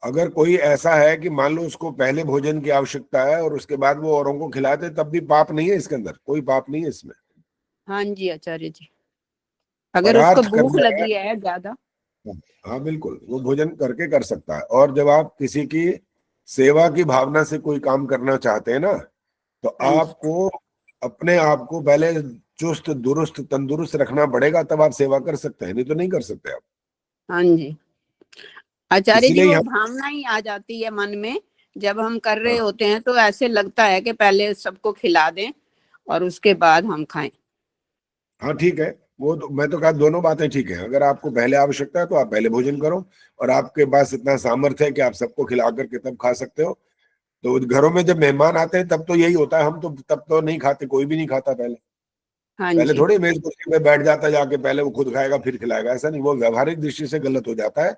अगर कोई ऐसा है कि मान लो उसको पहले भोजन की आवश्यकता है और उसके बाद वो औरों को खिलाते, तब भी पाप नहीं है इसके अंदर, कोई पाप नहीं है इसमें। हाँ जी आचार्य जी, अगर उसको भूख लगी है ज्यादा, हाँ बिल्कुल, वो भोजन करके कर सकता है। और जब आप किसी की सेवा की भावना से कोई काम करना चाहते हैं ना, तो आपको अपने आप को पहले चुस्त दुरुस्त तंदुरुस्त रखना पड़ेगा, तब आप सेवा कर सकते हैं, नहीं तो नहीं कर सकते आप। हाँ जी आचार्य जी, वो इसीलिए भावना ही आ जाती है मन में, जब हम कर रहे होते हैं तो ऐसे लगता है कि पहले सबको खिला दें, और उसके बाद हम खाएं। हाँ ठीक है, वो तो मैं तो कहा दोनों बातें ठीक है। अगर आपको पहले आवश्यकता है तो आप पहले भोजन करो, और आपके पास इतना सामर्थ्य है कि आप सबको खिला करके तब खा सकते हो। तो घरों में जब मेहमान आते हैं तब तो यही होता है, हम तो तब तो नहीं खाते, कोई भी नहीं खाता पहले। हाँ पहले जी। थोड़ी मेज कुर्सी में बैठ जाता जाके, पहले वो खुद खाएगा फिर खिलाएगा, ऐसा नहीं, वो व्यवहारिक दृष्टि से गलत हो जाता है।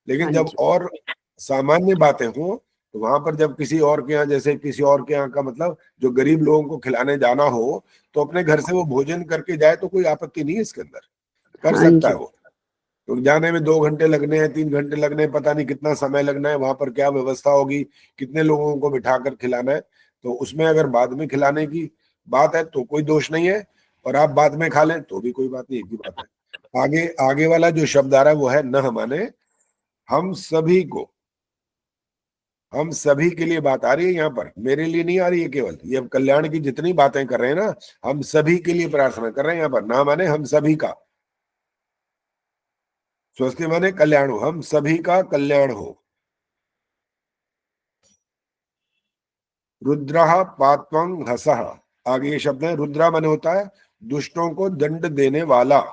लेकिन हाँ जब जी। और सामान्य बातें हो तो वहां पर जब किसी और के यहाँ, जैसे किसी और के यहाँ का मतलब जो गरीब लोगों को खिलाने जाना हो, तो अपने घर से वो भोजन करके जाए तो कोई आपत्ति नहीं है इसके अंदर, कर हाँ सकता है जी। वो। तो जाने में 2 घंटे लगने हैं, 3 घंटे लगने हैं, पता नहीं कितना समय लगना है, वहां पर क्या व्यवस्था होगी, कितने लोगों को बिठाकर खिलाना है, तो उसमें अगर बाद में खिलाने की बात है तो कोई दोष नहीं है, और आप बाद में खा लें तो भी कोई बात नहीं, एक ही बात है। आगे आगे वाला जो शब्द आ रहा है वो है न माने, हम सभी को, हम सभी के लिए बात आ रही है यहाँ पर, मेरे लिए नहीं आ रही है केवल। ये अब कल्याण की जितनी बातें कर रहे हैं ना, हम सभी के लिए प्रार्थना कर रहे हैं यहाँ पर। ना माने हम सभी का, स्वस्ति माने कल्याण हो, हम सभी का कल्याण हो। रुद्रः पात्वं हसः, आगे ये शब्द है, रुद्रा माने होता है दुष्टों को दंड देने वाला।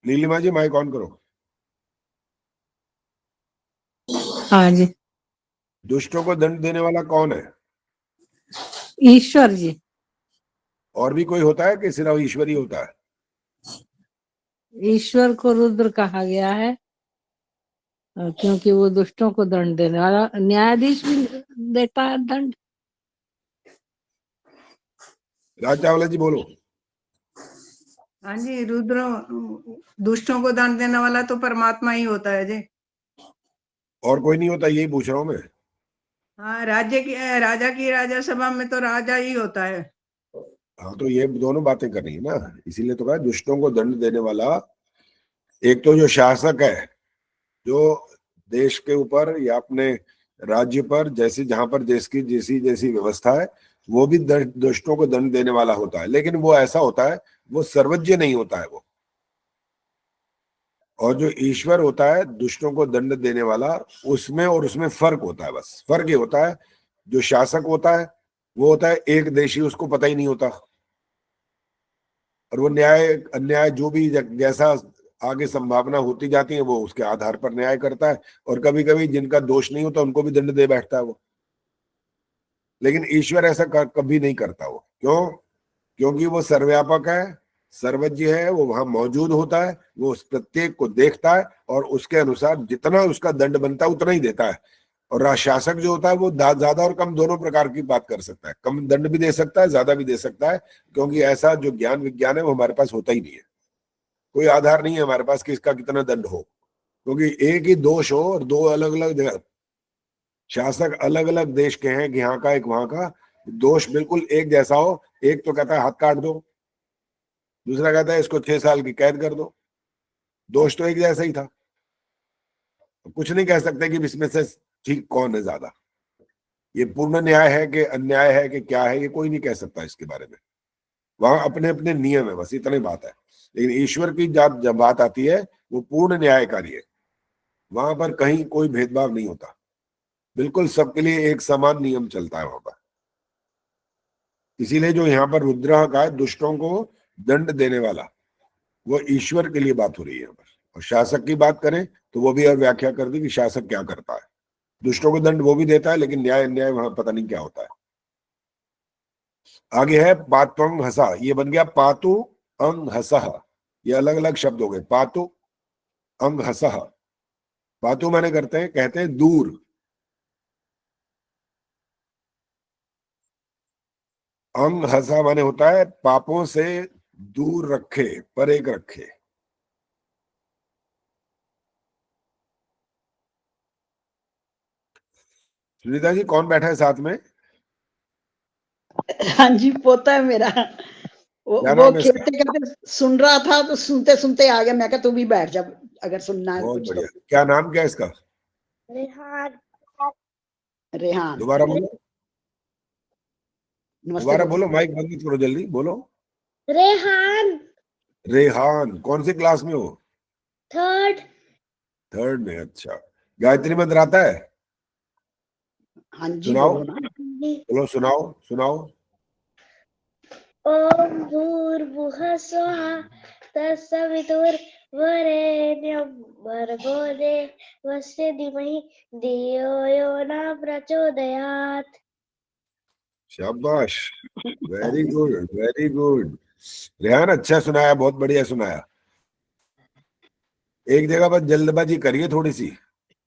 नीलिमा जी माइक ऑन करो। हाँ जी। दुष्टों को दंड देने वाला कौन है? ईश्वर जी। और भी कोई होता है कि सिर्फ ईश्वर ही होता है? ईश्वर को रुद्र कहा गया है क्योंकि वो दुष्टों को दंड देने वाला, न्यायाधीश भी देता है दंड। राज चावला जी बोलो। हाँ जी, रुद्र दुष्टों को दंड देने वाला तो परमात्मा ही होता है जी। और कोई नहीं होता, यही पूछ रहा हूं मैं। हाँ, राजा की राजा सभा में तो राजा ही होता है। हाँ तो ये दोनों बातें करनी है ना, इसीलिए तो कहा दुष्टों को दंड देने वाला। एक तो जो शासक है, जो देश के ऊपर या अपने राज्य पर, जैसे जहां पर देश की जैसी जैसी व्यवस्था है, वो भी दुष्टों को दंड देने वाला होता है। लेकिन वो ऐसा होता है, वो सर्वज्ञ नहीं होता है वो। और जो ईश्वर होता है दुष्टों को दंड देने वाला, उसमें और उसमें फर्क होता है। बस फर्क ये होता है, जो शासक होता है वो होता है एक देशी, उसको पता ही नहीं होता, और वो न्याय अन्याय जो भी जैसा आगे संभावना होती जाती है वो उसके आधार पर न्याय करता है, और कभी कभी जिनका दोष नहीं होता उनको भी दंड दे बैठता है वो। लेकिन ईश्वर ऐसा कभी नहीं करता वो। क्यों? क्योंकि वो सर्वव्यापक है, सर्वज्ञ है, वो वहां मौजूद होता है, वो उस प्रत्येक को देखता है और उसके अनुसार जितना उसका दंड बनता है उतना ही देता है। और शासक जो होता है वो ज्यादा और कम दोनों प्रकार की बात कर सकता है, कम दंड भी दे सकता है, ज्यादा भी दे सकता है, क्योंकि ऐसा जो ज्ञान विज्ञान है वो हमारे पास होता ही नहीं है। कोई आधार नहीं है हमारे पास कि इसका कितना दंड हो, क्योंकि एक ही दोष हो और दो अलग अलग जगह शासक अलग अलग देश के हैं, यहाँ का एक वहां का, दोष बिल्कुल एक जैसा हो, एक तो कहता है हाथ काट दो, दूसरा कहता है इसको 6 साल की कैद कर दो, दोष तो एक जैसा ही था। कुछ नहीं कह सकते कि इसमें से ठीक कौन है ज्यादा, ये पूर्ण न्याय है कि अन्याय है कि क्या है, ये कोई नहीं कह सकता इसके बारे में। वहां अपने अपने नियम है, बस इतनी बात है। लेकिन ईश्वर की जब बात आती है वो पूर्ण न्यायकारी है, वहां पर कहीं कोई भेदभाव नहीं होता, बिल्कुल सबके लिए एक समान नियम चलता है वहां पर। इसीलिए जो यहाँ पर रुद्र का है दुष्टों को दंड देने वाला, वो ईश्वर के लिए बात हो रही है यहाँ पर। और शासक की बात करें तो वो भी और व्याख्या कर दी कि शासक क्या करता है, दुष्टों को दंड वो भी देता है, लेकिन न्याय अन्याय वहां पता नहीं क्या होता है। आगे है पात्वंग हसा, ये बन गया पातु अंग हसह, ये अलग अलग शब्द हो गए। पातु अंग हसह, पातु माने करते हैं, कहते हैं दूर, अंग हसा माने होता है पापों से दूर रखे, परे रखे। सुनीता जी कौन बैठा है साथ में? हाँ जी, पोता है मेरा। वो खेलते खेलते सुन रहा था तो सुनते सुनते आ गया, मैं कहा तू भी बैठ जा अगर सुनना है। बहुत बढ़िया। क्या नाम क्या है इसका? रेहान। रेहान। दोबारा बोलो। दोबारा बोलो, माइक बंद करो, जल्दी बोलो। रेहान। रेहान, कौन सी क्लास में हो? थर्ड। थर्ड में, अच्छा। गायत्री मंत्र आता है? हाँ जी सुनाओ, बोलो ना। बोलो, सुनाओ सुनाओ। ओम भूर्भुवः स्वः तत्सवितुर्वरेण्यं भर्गो देवस्य धीमहि धियो यो न प्रचोदयात्। शाबाश, very good, very good. Rehan अच्छा सुनाया, बहुत बढ़िया सुनाया। एक जगह पर जल्दबाजी करिए थोड़ी सी,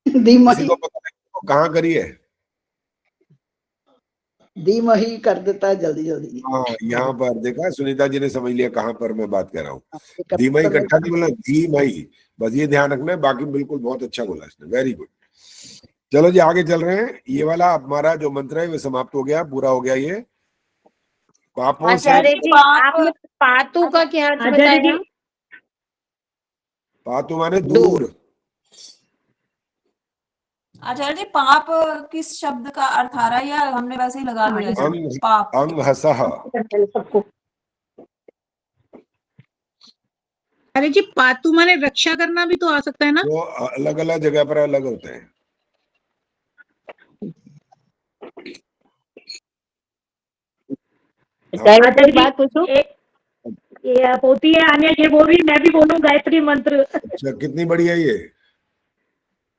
किसी को पता नहीं कहाँ करी है। धीमहि कर देता है जल्दी जल्दी। हाँ, यहाँ पर देखा, सुनीता जी ने समझ लिया कहाँ पर मैं बात कर रहा हूँ। धीमहि इकट्ठा नहीं बोला, धीमहि, बस ये ध्यान रखना है। बाकी बिल्कुल बहुत अच्छा बोला इसने, वेरी गुड। चलो जी, आगे चल रहे हैं। ये वाला हमारा जो मंत्र है वो समाप्त हो गया, पूरा हो गया ये। पापों से, आचार्य जी आपने पातु का क्या अर्थ बताया? पातु माने दूर। आचार्य जी पाप किस शब्द का अर्थ आ रहा है या हमने वैसे ही लगा लिया इसमें? पाप अंगहसः। अरे जी पातु माने रक्षा करना भी तो आ सकता है ना? वो अलग अलग जगह पर अलग होते हैं। आचार्य जी बात पूछो। ये पोती है आन्या, ये बोल रही, मैं भी बोलूं गायत्री मंत्र। अच्छा, कितनी बड़ी है ये?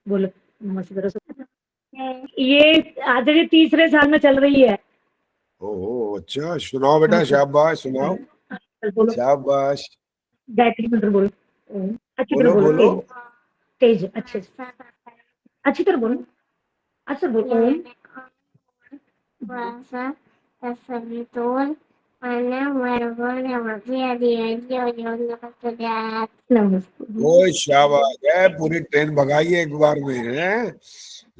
बोलो नमस्कार। ये आचार्य तीसरे साल में चल रही है। ओह अच्छा, सुनाओ बेटा, शाबाश, सुनाओ, शाबाश। गायत्री मंत्र बोलो, अच्छी तरह बोलो बोलो, बोलो। तेज अच्छे से, अच्छी तरह बोलो, अच्छा बोलो। ओए शाबाश है, पूरी ट्रेन भगाई है एक बार में है।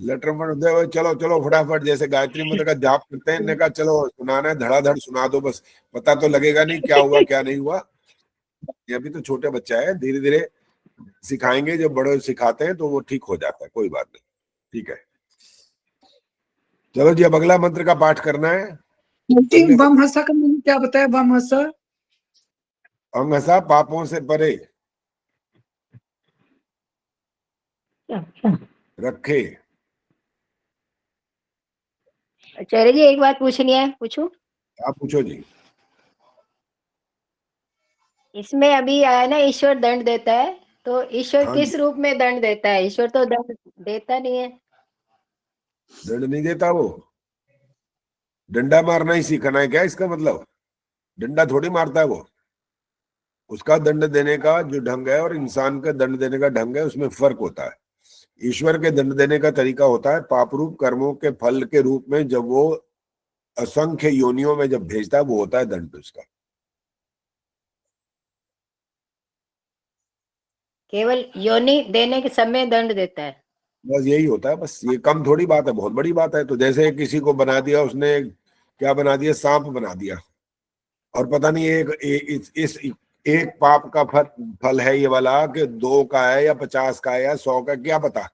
लेटर में चलो चलो फटाफट, जैसे गायत्री मंत्र का जाप करते हैं, इन्होंने कहा चलो सुनाना है, धड़ाधड़ सुना दो, बस पता तो लगेगा नहीं क्या हुआ क्या नहीं हुआ। ये अभी तो छोटे बच्चा है, धीरे धीरे सिखाएंगे, जब बड़े सिखाते हैं तो वो ठीक हो जाता है, कोई बात नहीं, ठीक है। चलो जी, अब अगला मंत्र का पाठ करना है। बम हंसा का मैंने क्या बताया? बम हंसा, अंगहसा पापों से परे रखे। आचार्य जी एक बात पूछनी है, पूछूं? आप पूछो जी। इसमें अभी आया ना, ईश्वर दंड देता है, तो ईश्वर हाँ किस जी। रूप में दंड देता है? ईश्वर तो दंड देता नहीं है। दंड नहीं देता वो, डंडा मारना ही सीखना है क्या इसका मतलब? डंडा थोड़ी मारता है वो। उसका दंड देने का जो ढंग है और इंसान का दंड देने का ढंग है, उसमें फर्क होता है। ईश्वर के दंड देने का तरीका होता है पाप रूप कर्मों के फल के रूप में, जब वो असंख्य योनियों में जब भेजता है, वो होता है दंड उसका। केवल योनि देने के समय दंड देता है। बस यही होता है, बस ये कम थोड़ी बात है, बहुत बड़ी बात है। तो जैसे किसी को बना दिया उसने, क्या बना दिया, सांप बना दिया, और पता नहीं इस एक पाप का फल है ये वाला कि 2 का है या 50 का है या 100 का, क्या पता,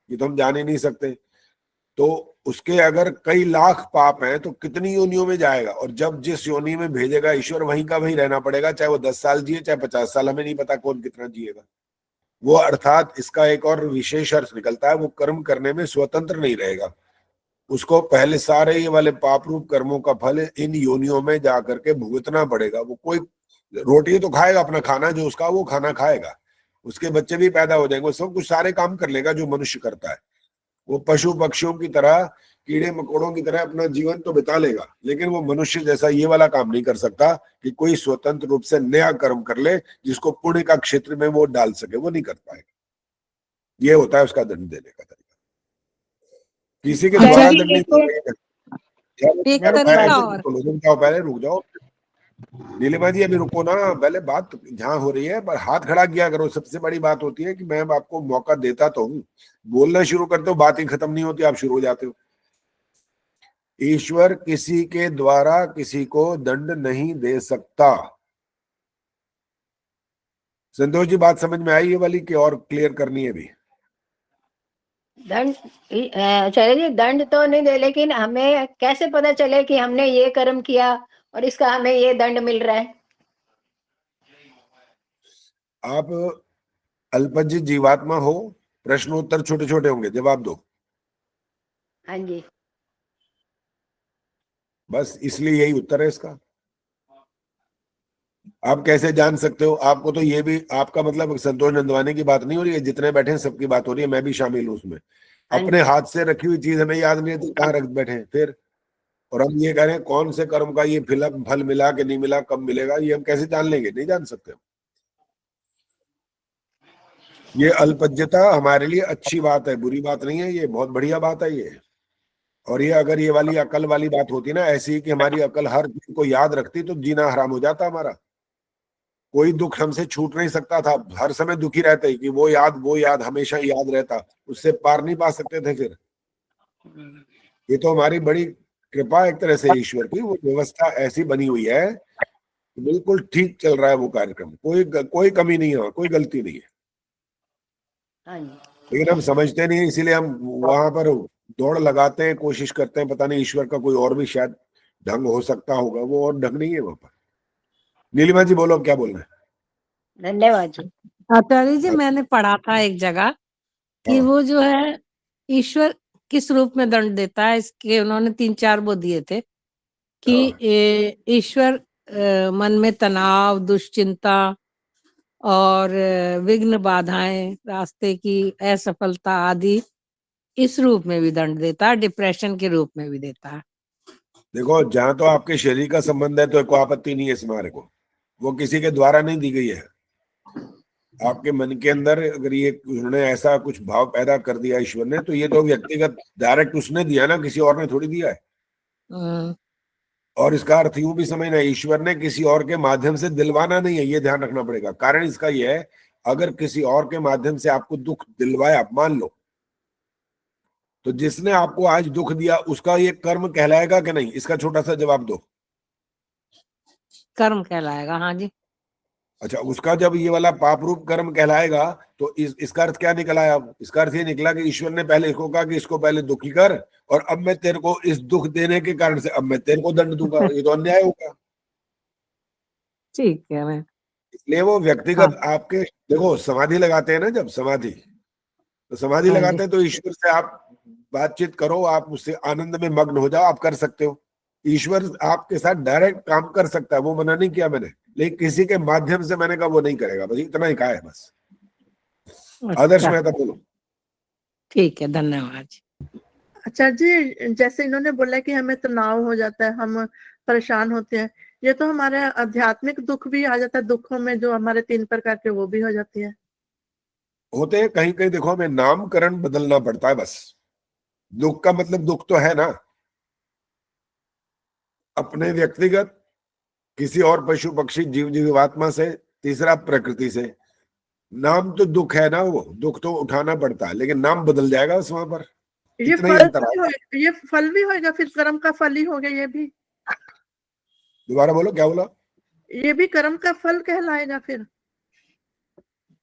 ये तो हम जान ही नहीं सकते। तो उसके अगर कई लाख पाप हैं तो कितनी योनियों में जाएगा, और जब जिस योनि में भेजेगा ईश्वर, वहीं का वहीं रहना पड़ेगा, चाहे वो 10 साल जिए चाहे 50 साल, हमें नहीं पता कौन कितना जिएगा वो। अर्थात इसका एक और विशेष अर्थ निकलता है, वो कर्म करने में स्वतंत्र नहीं रहेगा, उसको पहले सारे ये वाले पाप रूप कर्मों का फल इन योनियों में जाकर के भुगतना पड़ेगा। वो कोई रोटी तो खाएगा, अपना खाना जो उसका वो खाना खाएगा, उसके बच्चे भी पैदा हो जाएंगे, सब कुछ सारे काम कर लेगा जो मनुष्य करता है। वो पशु पक्षियों की तरह, कीड़े मकोड़ों की तरह अपना जीवन तो बिता लेगा, लेकिन वो मनुष्य जैसा ये वाला काम नहीं कर सकता कि कोई स्वतंत्र रूप से नया कर्म कर ले जिसको पुण्य का क्षेत्र में वो डाल सके, वो नहीं कर पाएगा। ये होता है उसका दंड देने का तरीका। किसी के द्वारा दंड नहीं देगा। एक तरीका और पहले रुक जाओ नीलिमा जी, अभी रुको ना, पहले बात जहां हो रही है पर हाथ खड़ा किया करो। सबसे बड़ी बात होती है कि मैं आपको मौका देता तो हूं, बोलना शुरू करते हो बात ही खत्म नहीं होती, आप शुरू हो जाते हो। ईश्वर किसी के द्वारा किसी को दंड नहीं दे सकता। संतोष जी, बात समझ में आई ये वाली कि और क्लियर करनी है भी? दंड आचार्य जी, दंड तो नहीं दे, लेकिन हमें कैसे पता चले कि हमने ये कर्म किया और इसका हमें ये दंड मिल रहा है? आप अल्पज्य जीवात्मा हो, प्रश्नोत्तर छोटे छोटे होंगे, जवाब दो। हाँ जी। बस इसलिए यही उत्तर है इसका। आप कैसे जान सकते हो? आपको तो ये भी, आपका मतलब संतोष नंदवानी की बात नहीं हो रही है, जितने बैठे हैं सबकी बात हो रही है, मैं भी शामिल हूं उसमें। अपने हाथ से रखी हुई चीज हमें याद नहीं है तो कहाँ रख बैठे हैं फिर? और हम ये कह रहे हैं कौन से कर्म का ये फल मिला कि नहीं मिला, कब मिलेगा, ये हम कैसे जान लेंगे? नहीं जान सकते। ये अल्पज्यता हमारे लिए अच्छी बात है, बुरी बात नहीं है, ये बहुत बढ़िया बात है ये। और ये अगर ये वाली अकल वाली बात होती ना ऐसी कि हमारी अकल हर चीज को याद रखती तो जीना हराम हो जाता हमारा। कोई दुख हमसे छूट नहीं सकता था, हर समय दुखी रहते कि वो याद हमेशा याद रहता, उससे पार नहीं पा सकते थे फिर। ये तो हमारी बड़ी कृपा एक तरह से ईश्वर की, वो व्यवस्था ऐसी बनी हुई है, बिल्कुल ठीक चल रहा है वो कार्यक्रम, कोई कमी नहीं है, कोई गलती नहीं है। लेकिन हम समझते नहीं, इसीलिए हम वहां पर दौड़ लगाते हैं, कोशिश करते हैं, पता नहीं ईश्वर का कोई और भी शायद ढंग हो सकता होगा, वो और ढंग नहीं है वहां पर। नीलिमा जी बोलो, क्या बोलना है? धन्यवाद जी। आचार्य जी, मैंने पढ़ा था एक जगह कि वो जो है ईश्वर किस रूप में दंड देता है, इसके उन्होंने 3-4 वो दिए थे कि ईश्वर मन में तनाव, दुश्चिंता और विघ्न बाधाएं, रास्ते की असफलता आदि इस रूप में भी दंड देता है, डिप्रेशन के रूप में भी देता है। देखो, जहां तो आपके शरीर का संबंध है तो कोई आपत्ति नहीं है इस मारे को, वो किसी के द्वारा नहीं दी गई है। आपके मन के अंदर अगर ये उन्होंने ऐसा कुछ भाव पैदा कर दिया ईश्वर ने, तो ये तो व्यक्तिगत डायरेक्ट उसने दिया ना, किसी और ने थोड़ी दिया है। और इसका अर्थ यूं भी समझना, ईश्वर ने किसी और के माध्यम से दिलवाना नहीं है, ये ध्यान रखना पड़ेगा। कारण इसका ये है, अगर किसी और के माध्यम से आपको दुख दिलवाया, मान लो, तो जिसने आपको आज दुख दिया उसका ये कर्म कहलाएगा कि नहीं? इसका छोटा सा जवाब दो। कर्म कहलाएगा, हाँ जी। अच्छा, उसका जब ये वाला पाप रूप कर्म कहलाएगा तो इसका अर्थ क्या निकला? अब इसका अर्थ ये निकला कि ईश्वर ने पहले इसको कहा कि इसको पहले दुखी कर, और अब मैं तेरे को इस दुख देने के कारण से अब मैं तेरे को दंड दूंगा। ये तो अन्याय होगा। ठीक है। मैं इसलिए वो व्यक्तिगत आपके, देखो समाधि लगाते हैं ना, जब समाधि लगाते हैं तो ईश्वर से आप बातचीत करो, आप उससे आनंद में मग्न हो जाओ, आप कर सकते हो। ईश्वर आपके साथ डायरेक्ट काम कर सकता है, वो मना नहीं किया मैंने, लेकिन किसी के माध्यम से मैंने कहा वो नहीं करेगा, बस इतना ही कहा है बस। आदर्श मेहता बोलो। ठीक है, धन्यवाद। अच्छा जी, जैसे इन्होंने बोला कि हमें तनाव हो जाता है, हम परेशान होते हैं, ये तो हमारे आध्यात्मिक दुख भी आ जाता है, दुखों में जो हमारे 3 प्रकार के वो भी हो जाती है, होते हैं कहीं कहीं। देखो, हमें नामकरण बदलना पड़ता है बस। दुख का मतलब दुख तो है ना, अपने व्यक्तिगत, किसी और पशु पक्षी जीव जीवात्मा से, तीसरा प्रकृति से। नाम तो दुख है ना, वो दुख तो उठाना पड़ता है, लेकिन नाम बदल जाएगा उस वहां पर। ये फल भी होगा, फिर कर्म का फल ही हो गया ये भी। दोबारा बोलो, क्या बोला? ये भी कर्म का फल कहलाएगा फिर?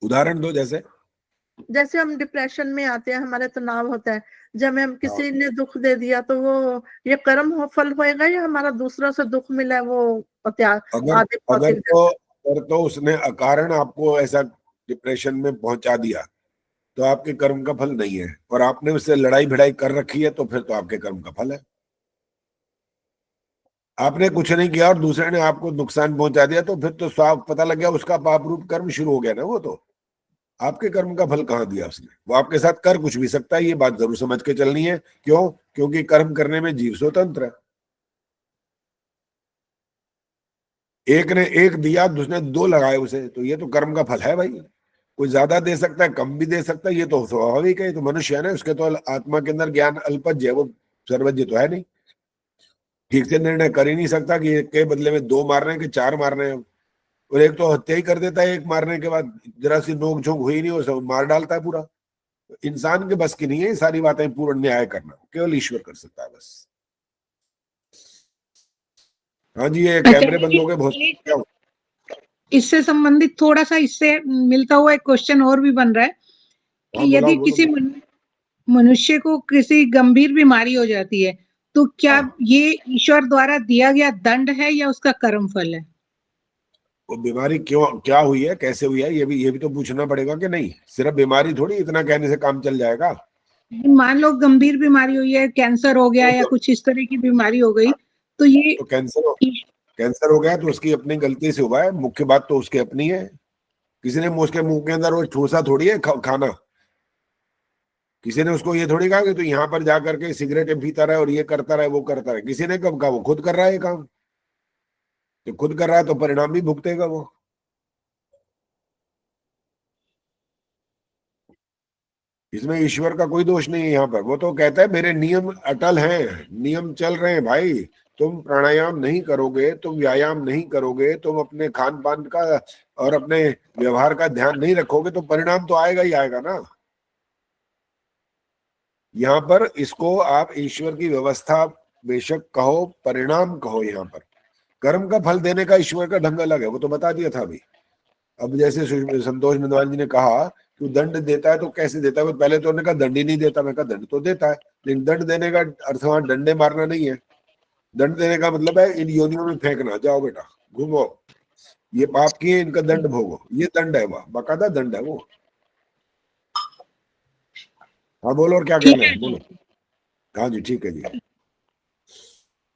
उदाहरण दो। जैसे हम डिप्रेशन में आते हैं, हमारे तनाव होता है, जब हम किसी ने दुख दे दिया तो वो ये कर्म हो फल होएगा, या हमारा दूसरों से दुख मिला है वो अगर तो उसने अकारण आपको ऐसा डिप्रेशन में पहुंचा दिया तो आपके कर्म का फल नहीं है, और आपने उससे लड़ाई भिड़ाई कर रखी है तो फिर तो आपके कर्म का फल है। आपने कुछ नहीं किया और दूसरे ने आपको नुकसान पहुंचा दिया तो फिर तो साफ पता लग गया उसका पाप रूप कर्म शुरू हो गया ना। वो तो आपके कर्म का फल कहाँ दिया उसने? वो आपके साथ कर कुछ भी सकता है, ये बात जरूर समझ के चलनी है। क्यों? क्योंकि कर्म करने में जीव स्वतंत्र है। एक ने एक दिया, दूसरे 2 लगाए उसे, तो ये तो कर्म का फल है भाई। कोई ज्यादा दे सकता है, कम भी दे सकता है, ये तो स्वाभाविक है, तो मनुष्य है ना, उसके तो आत्मा के अंदर ज्ञान अल्पज्ञ है, वो सर्वज्ञ तो है नहीं। ठीक से निर्णय कर ही नहीं सकता कि एक के बदले में 2 मारने के 4 मारने हैं, और एक तो हत्या ही कर देता है, एक मारने के बाद जरा सी नोक झोंक हुई नहीं, वो सब मार डालता है पूरा। इंसान के बस की नहीं है सारी बातें पूर्ण न्याय करना, केवल ईश्वर कर सकता है बस। हाँ जी, ये कैमरे बंद हो गए बहुत। क्या हो? इससे संबंधित थोड़ा सा इससे मिलता हुआ एक क्वेश्चन और भी बन रहा है कि यदि किसी मनुष्य को किसी गंभीर बीमारी हो जाती है, तो क्या ये ईश्वर द्वारा दिया गया दंड है या उसका कर्म फल है? वो बीमारी क्यों क्या हुई है, कैसे हुई है, ये भी तो पूछना पड़ेगा कि नहीं। सिर्फ बीमारी थोड़ी इतना कहने से काम चल जाएगा। मान लो गंभीर बीमारी हुई है, कैंसर हो गया या कुछ इस तरह की बीमारी हो गई, तो ये तो कैंसर हो गया तो उसकी अपनी गलती से हुआ है, मुख्य बात तो उसकी अपनी है। किसी ने उसके मुंह के अंदर वो ठूसा थोड़ी है खाना, किसी ने उसको ये थोड़ी कहा कि तू यहाँ पर जा करके सिगरेट पीता रहे और ये करता रहे वो करता रहे। किसी ने कब कहा? वो खुद कर रहा है ये काम, तो खुद कर रहा है तो परिणाम भी भुगतेगा वो। इसमें ईश्वर का कोई दोष नहीं है यहाँ पर। वो तो कहता है मेरे नियम अटल हैं, नियम चल रहे हैं भाई। तुम प्राणायाम नहीं करोगे, तुम व्यायाम नहीं करोगे, तुम अपने खान पान का और अपने व्यवहार का ध्यान नहीं रखोगे तो परिणाम तो आएगा ही आएगा ना। यहाँ पर इसको आप ईश्वर की व्यवस्था बेशक कहो, परिणाम कहो। यहाँ पर कर्म का फल देने का ईश्वर का ढंग अलग है, वो तो बता दिया था अभी। अब जैसे संतोष नंदवाल जी ने कहा कि वो दंड देता है तो कैसे देता है? पहले तो उन्होंने कहा दंड ही नहीं देता। मैं कहा दंड तो देता है, लेकिन दंड देने का अर्थ वहां डंडे मारना नहीं है। दंड देने का मतलब है इन योनियों में फेंकना, जाओ बेटा घूमो, ये पाप किए, इनका दंड भोगो। ये दंड है, वह बाकायदा दंड है वो। हाँ बोलो, और क्या कहना है बोलो। हाँ जी ठीक है जी,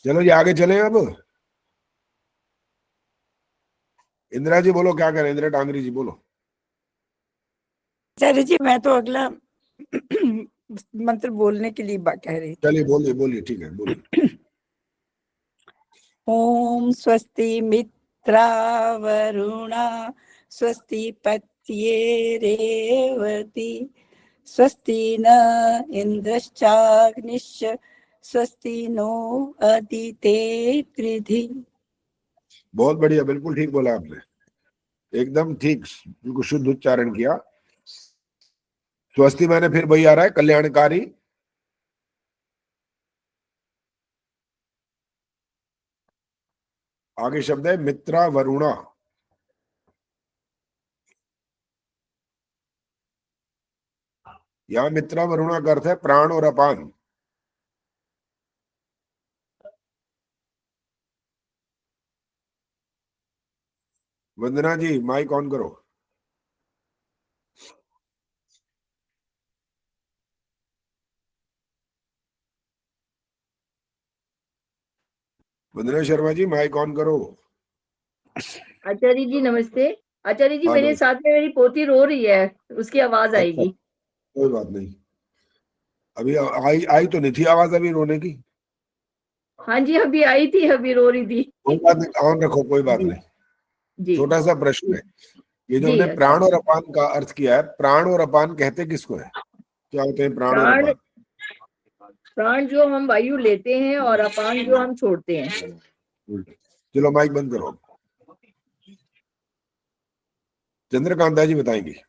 चलो जी आगे चले। अब इंदिरा जी बोलो, क्या कह रहे हैं? इंदिरा टांगरी जी बोलो। आचार्य जी मैं तो अगला मंत्र बोलने के लिए कह रही थी। चलिए बोलिए बोलिए, ठीक है बोलिए। ओम स्वस्ति मित्रा वरुणा स्वस्ति पत्ये रेवती स्वस्ति न इंद्रश्चाग्निश्च स्वस्ति नो अदिते कृधि। बहुत बढ़िया, बिल्कुल ठीक बोला आपने, एकदम ठीक, बिल्कुल शुद्ध उच्चारण किया। स्वस्ति माने फिर वही आ रहा है, कल्याणकारी। आगे शब्द है मित्रा वरुणा। यहां मित्रा वरुणा का अर्थ है प्राण और अपान। वंदना जी माइक ऑन करो। वंदना शर्मा जी माइक ऑन करो। आचार्य जी नमस्ते। आचार्य जी हाँ, मेरे नमस्ते। साथ में मेरी पोती रो रही है, उसकी आवाज आएगी। कोई बात नहीं, अभी आई तो नहीं थी आवाज अभी रोने की। हाँ जी अभी आई थी, अभी रो रही थी। कोई बात नहीं, ऑन रखो, कोई बात नहीं। जी छोटा सा प्रश्न है, ये जो जी हमने प्राण और अपान का अर्थ किया है, प्राण और अपान कहते किसको है? क्या होते हैं प्राण और प्राण, अपान? प्राण जो हम वायु लेते हैं और अपान जो हम छोड़ते हैं। चलो माइक बंद करो। चंद्रकांता जी बताएंगे।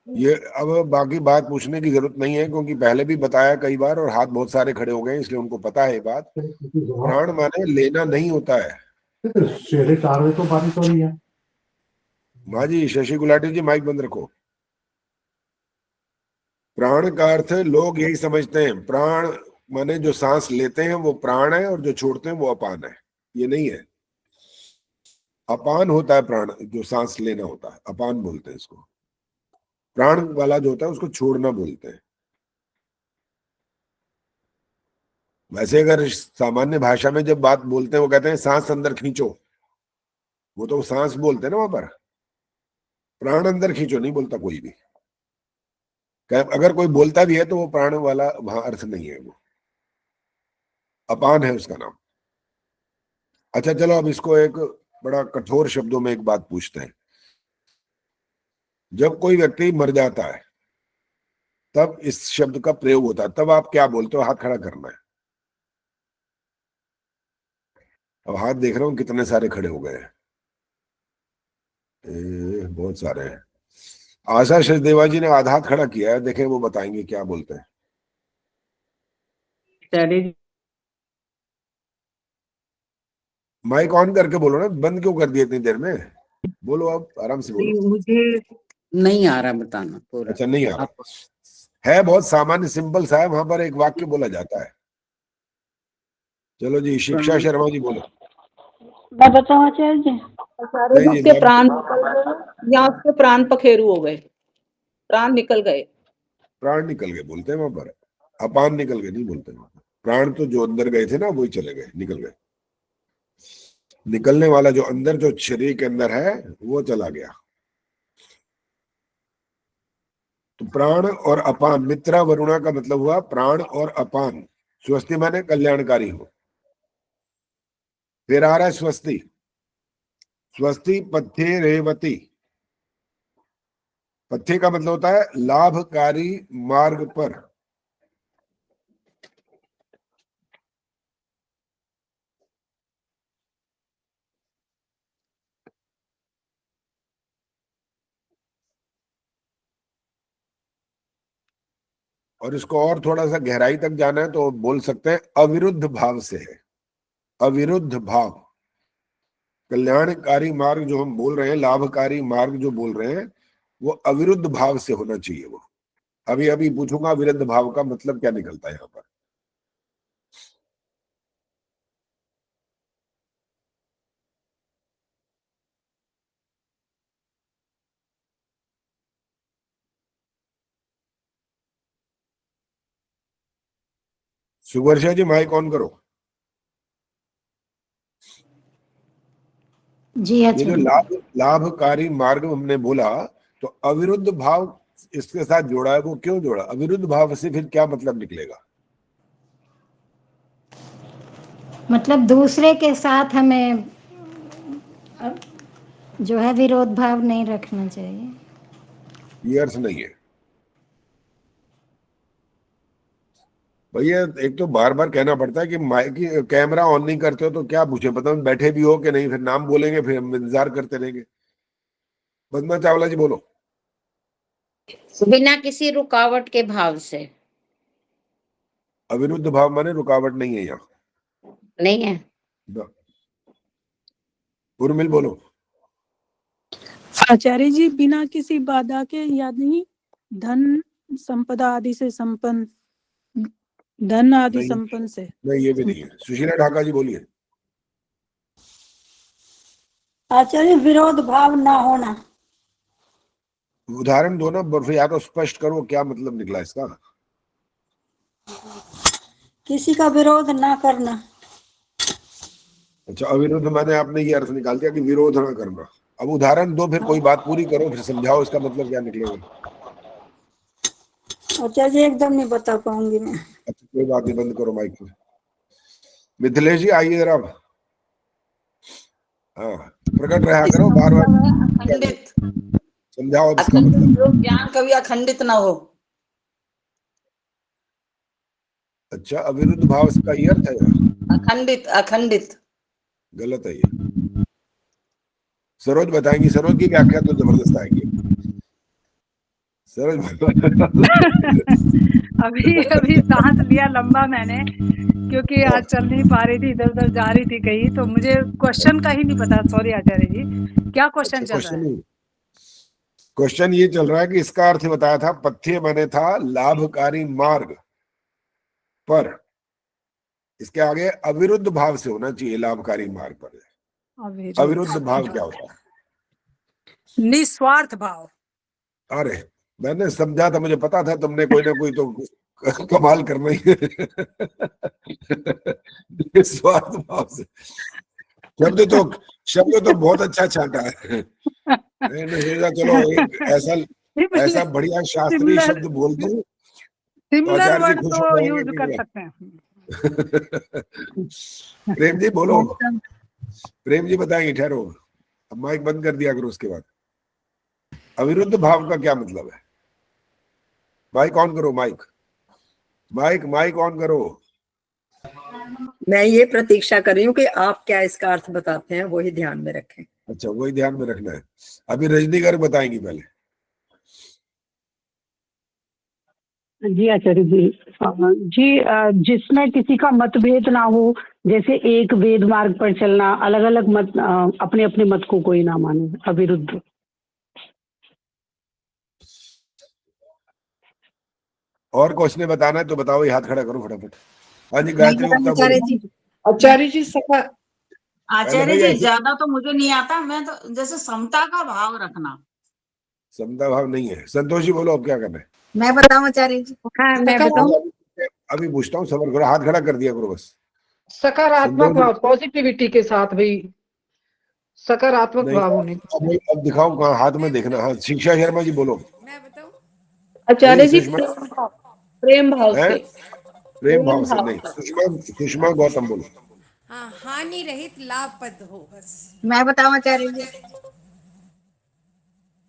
ये अब बाकी बात पूछने की जरूरत नहीं है, क्योंकि पहले भी बताया कई बार और हाथ बहुत सारे खड़े हो गए, इसलिए उनको पता है बात। प्राण माने लेना नहीं होता है। तो बारिश हो रही है। माँ जी, शशि गुलाटी जी माइक बंद रखो। प्राण का अर्थ लोग यही समझते हैं, प्राण माने जो सांस लेते हैं वो प्राण है और जो छोड़ते हैं वो अपान है। ये नहीं है। अपान होता है प्राण, जो सांस लेना होता है अपान बोलते हैं इसको। प्राण वाला जो होता है उसको छोड़ना बोलते हैं। वैसे अगर सामान्य भाषा में जब बात बोलते हैं वो कहते हैं सांस अंदर खींचो, वो तो सांस बोलते हैं ना वहां पर। प्राण अंदर खींचो नहीं बोलता कोई भी। अगर कोई बोलता भी है तो वो प्राण वाला वहां अर्थ नहीं है, वो अपान है उसका नाम। अच्छा चलो, अब इसको एक बड़ा कठोर शब्दों में एक बात पूछते हैं। जब कोई व्यक्ति मर जाता है तब इस शब्द का प्रयोग होता है, तब आप क्या बोलते हो? हाथ खड़ा करना है। अब हाथ देख रहा हूं कितने सारे खड़े हो गए हैं, बहुत सारे हैं। आशा सचदेवा जी ने आधा हाथ खड़ा किया है, देखें वो बताएंगे क्या बोलते हैं। माइक ऑन करके बोलो ना, बंद क्यों कर दिया इतनी देर में? बोलो, आप आराम से बोलो। मुझे नहीं आ रहा बताना पूरा। अच्छा, नहीं आ रहा है, बहुत सामान्य सिंपल सा है, वहां पर एक वाक्य बोला जाता है। चलो जी, शिक्षा शर्मा जी बोलो। मैं बताऊं आचार्य जी? नहीं जी, उसके प्राण निकल गए या उसके प्राण पखेरु हो गए, प्राण निकल गए। प्राण निकल गए बोलते हैं वहां पर, अपान निकल गए नहीं बोलते वहां पर। प्राण तो जो अंदर गए थे ना वही चले गए, निकल गए। निकलने वाला जो अंदर, जो शरीर के अंदर है वो चला गया। तो प्राण और अपान, मित्रा वरुणा का मतलब हुआ प्राण और अपान। स्वस्ति माने कल्याणकारी हो। फिर आ रहा है स्वस्ति। स्वस्ति पथ्ये रेवती। पथ्य का मतलब होता है लाभकारी मार्ग पर। और इसको और थोड़ा सा गहराई तक जाना है तो बोल सकते हैं अविरुद्ध भाव से है। अविरुद्ध भाव, कल्याणकारी मार्ग जो हम बोल रहे हैं, लाभकारी मार्ग जो बोल रहे हैं, वो अविरुद्ध भाव से होना चाहिए। वो अभी अभी पूछूंगा विरुद्ध भाव का मतलब क्या निकलता है यहाँ पर। सुवर्षा जी माइक ऑन करो। जी ये अच्छा। जो लाभकारी मार्ग हमने बोला, तो अविरुद्ध भाव इसके साथ जोड़ा है, वो क्यों जोड़ा? अविरुद्ध भाव से फिर क्या मतलब निकलेगा? मतलब दूसरे के साथ हमें जो है विरोध भाव नहीं रखना चाहिए। ये अर्थ नहीं है भैया। एक तो बार बार कहना पड़ता है कि माइक कैमरा ऑन नहीं करते हो तो क्या पूछे, पता बैठे भी हो कि नहीं, फिर नाम बोलेंगे, फिर हम इंतजार करते रहेंगे। बदमा चावला जी बोलो। बिना किसी रुकावट के भाव से। अविरुद्ध भाव माने रुकावट नहीं है यहाँ, नहीं है। उर्मिल बोलो। आचार्य जी, बिना किसी बाधा के, यानी धन संपदा आदि से संपन्न, धन आदि नहीं, संपन्न से। नहीं ये भी नहीं है। सुशीला ढाका जी बोलिए। आचार्य विरोध भाव ना होना। उदाहरण दो ना, फिर या तो स्पष्ट करो क्या मतलब निकला इसका। किसी का विरोध ना करना। अच्छा, अविरुद्ध माने आपने ये अर्थ निकाल दिया कि विरोध ना करना। अब उदाहरण दो, फिर कोई बात पूरी करो, फिर समझाओ इसका मतलब क्या निकलेगा। आचार्य जी एकदम नहीं बता पाऊंगी मैं। अच्छा कोई बात नहीं, बंद करो माइक। मिथिलेश जी आइए जरा। हाँ, प्रकट रहा करो बार बार, अखंडित। समझाओ इसका मतलब। ज्ञान कभी अखंडित ना हो। अच्छा, अविरुद्ध भाव इसका ये अर्थ है? अखंडित, अखंडित गलत है ये। सरोज बताएंगी, सरोज की व्याख्या तो जबरदस्त आएगी। सरोज अभी सांस लिया लंबा मैंने, क्योंकि आज चल नहीं पा रही थी, इधर उधर जा रही थी कहीं, तो मुझे क्वेश्चन का ही नहीं पता। सॉरी आचार्य जी, क्या क्वेश्चन चल रहा है? क्वेश्चन ये चल रहा है कि इसका अर्थ बताया था, पथ्य माने था लाभकारी मार्ग पर, इसके आगे अविरुद्ध भाव से होना चाहिए, लाभकारी मार्ग पर। अविरुद्ध भाव क्या होता है? निस्वार्थ भाव। अरे मैंने समझा था, मुझे पता था तुमने कोई ना कोई तो कमाल करना ही है। निस्वार्थ भाव से शब्द तो बहुत अच्छा छाटा है। चलो एक ऐसा बढ़िया शास्त्रीय शब्द बोल दो, सिमिलर वर्ड तो यूज कर सकते हैं। प्रेम जी बोलो। प्रेम जी बताएंगे, ठहरो, अब माइक बंद कर दिया करो उसके बाद। अविरुद्ध भाव का क्या मतलब है? माइक ऑन करो, माइक ऑन करो। मैं ये प्रतीक्षा कर रही हूँ कि आप क्या इसका अर्थ बताते हैं, वही ध्यान में रखें। अच्छा, वही ध्यान में रखना है। अभी रजनी गर्ग बताएंगी पहले। जी आचार्य जी। जी जिसमें किसी का मतभेद ना हो, जैसे एक वेद मार्ग पर चलना, अलग अलग मत, अपने अपने मत को कोई ना माने, अविरुद्ध। और क्वेश्चन बताना है तो बताओ, ये हाथ खड़ा करो फटाफट। हाँ जी गायत्री गुप्ता आचार्य बोलो। जी। आचार्य जी सका आचार्य भाई जी ऐसे ज्यादा तो मुझे नहीं आता, मैं तो जैसे समता का भाव रखना। समता भाव नहीं है। संतोष जी बोलो, अब क्या करना है? मैं बताऊं आचार्य जी? हाँ मैं बताऊं। अभी पूछता हूँ, सबर करो, हाथ खड़ा कर दिया करो बस। सकारात्मक संतोष भाव, पॉजिटिविटी के साथ भाई, सकारात्मक नहीं, भाव होने। अब दिखाओ कहाँ, हाथ में देखना। हाँ शिक्षा शर्मा जी बोलो। आचार्य नहीं जी सुषमा प्रेम भाव है, से। प्रेम भाव से नहीं। सुषमा गौतम बोलो। हाँ, हानि रहित लाभ पद हो बस। मैं बताऊं आचार्य जी?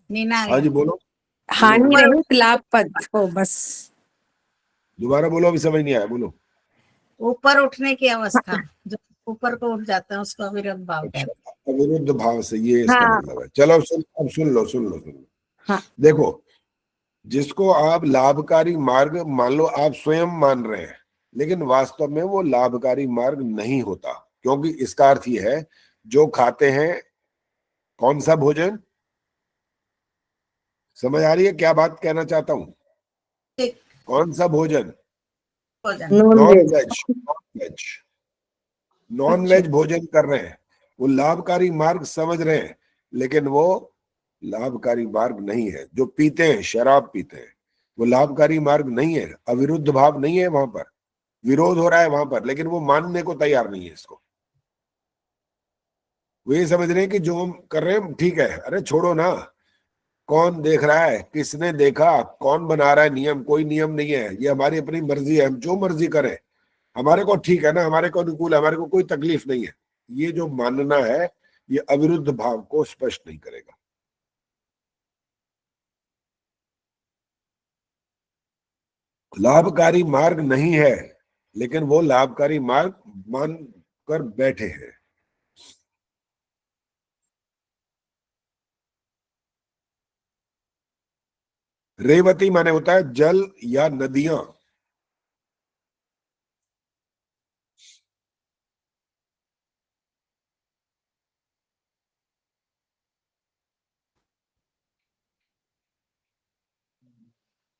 नीना आ हाँ जी गया। बोलो। हानि रहित लाभ पद हो बस। दोबारा बोलो, अभी समझ नहीं आया, बोलो। ऊपर उठने की अवस्था, जो ऊपर को उठ जाता है उसको अविरुद्ध भाव कहते हैं। अच्छा, अविरुद्ध भाव से, ये इसका हाँ। मतलब है। चलो अब सुन लो। हाँ। देखो, जिसको आप लाभकारी मार्ग मान लो, आप स्वयं मान रहे हैं, लेकिन वास्तव में वो लाभकारी मार्ग नहीं होता, क्योंकि इसका अर्थ ये है, जो खाते हैं कौन सा भोजन, समझ आ रही है क्या बात कहना चाहता हूं? कौन सा भोजन? नॉन वेज भोजन कर रहे हैं, वो लाभकारी मार्ग समझ रहे हैं, लेकिन वो लाभकारी मार्ग नहीं है। जो पीते हैं, शराब पीते हैं, वो लाभकारी मार्ग नहीं है। अविरुद्ध भाव नहीं है वहां पर, विरोध हो रहा है वहां पर, लेकिन वो मानने को तैयार नहीं है इसको। वो ये समझ रहे हैं कि जो हम कर रहे हैं ठीक है। अरे छोड़ो ना, कौन देख रहा है, किसने देखा, कौन बना रहा है नियम? कोई नियम नहीं है, ये हमारी अपनी मर्जी है, हम जो मर्जी करें, हमारे को ठीक है ना, हमारे को अनुकूल है, हमारे को कोई तकलीफ नहीं है। ये जो मानना है, ये अविरुद्ध भाव को स्पष्ट नहीं करेगा। लाभकारी मार्ग नहीं है, लेकिन वो लाभकारी मार्ग मान कर बैठे हैं। रेवती माने होता है जल या नदियां।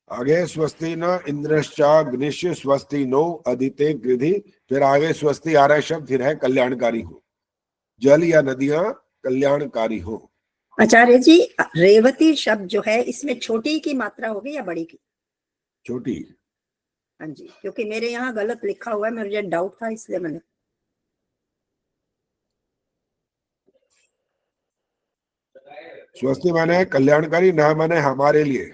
आगे स्वस्ति न इंद्रश्चाग्निश स्वस्ति नो अदिते गृधि, फिर आगे स्वस्ति आ रहा है शब्द, फिर है कल्याणकारी हो। जल या नदियां कल्याणकारी हो। आचार्य जी, रेवती शब्द जो है, इसमें छोटी की मात्रा होगी या बड़ी की? छोटी। हाँ जी, क्योंकि मेरे यहाँ गलत लिखा हुआ है, मुझे डाउट था, इसलिए मैंने। स्वस्ति माने कल्याणकारी, ना माने हमारे लिए।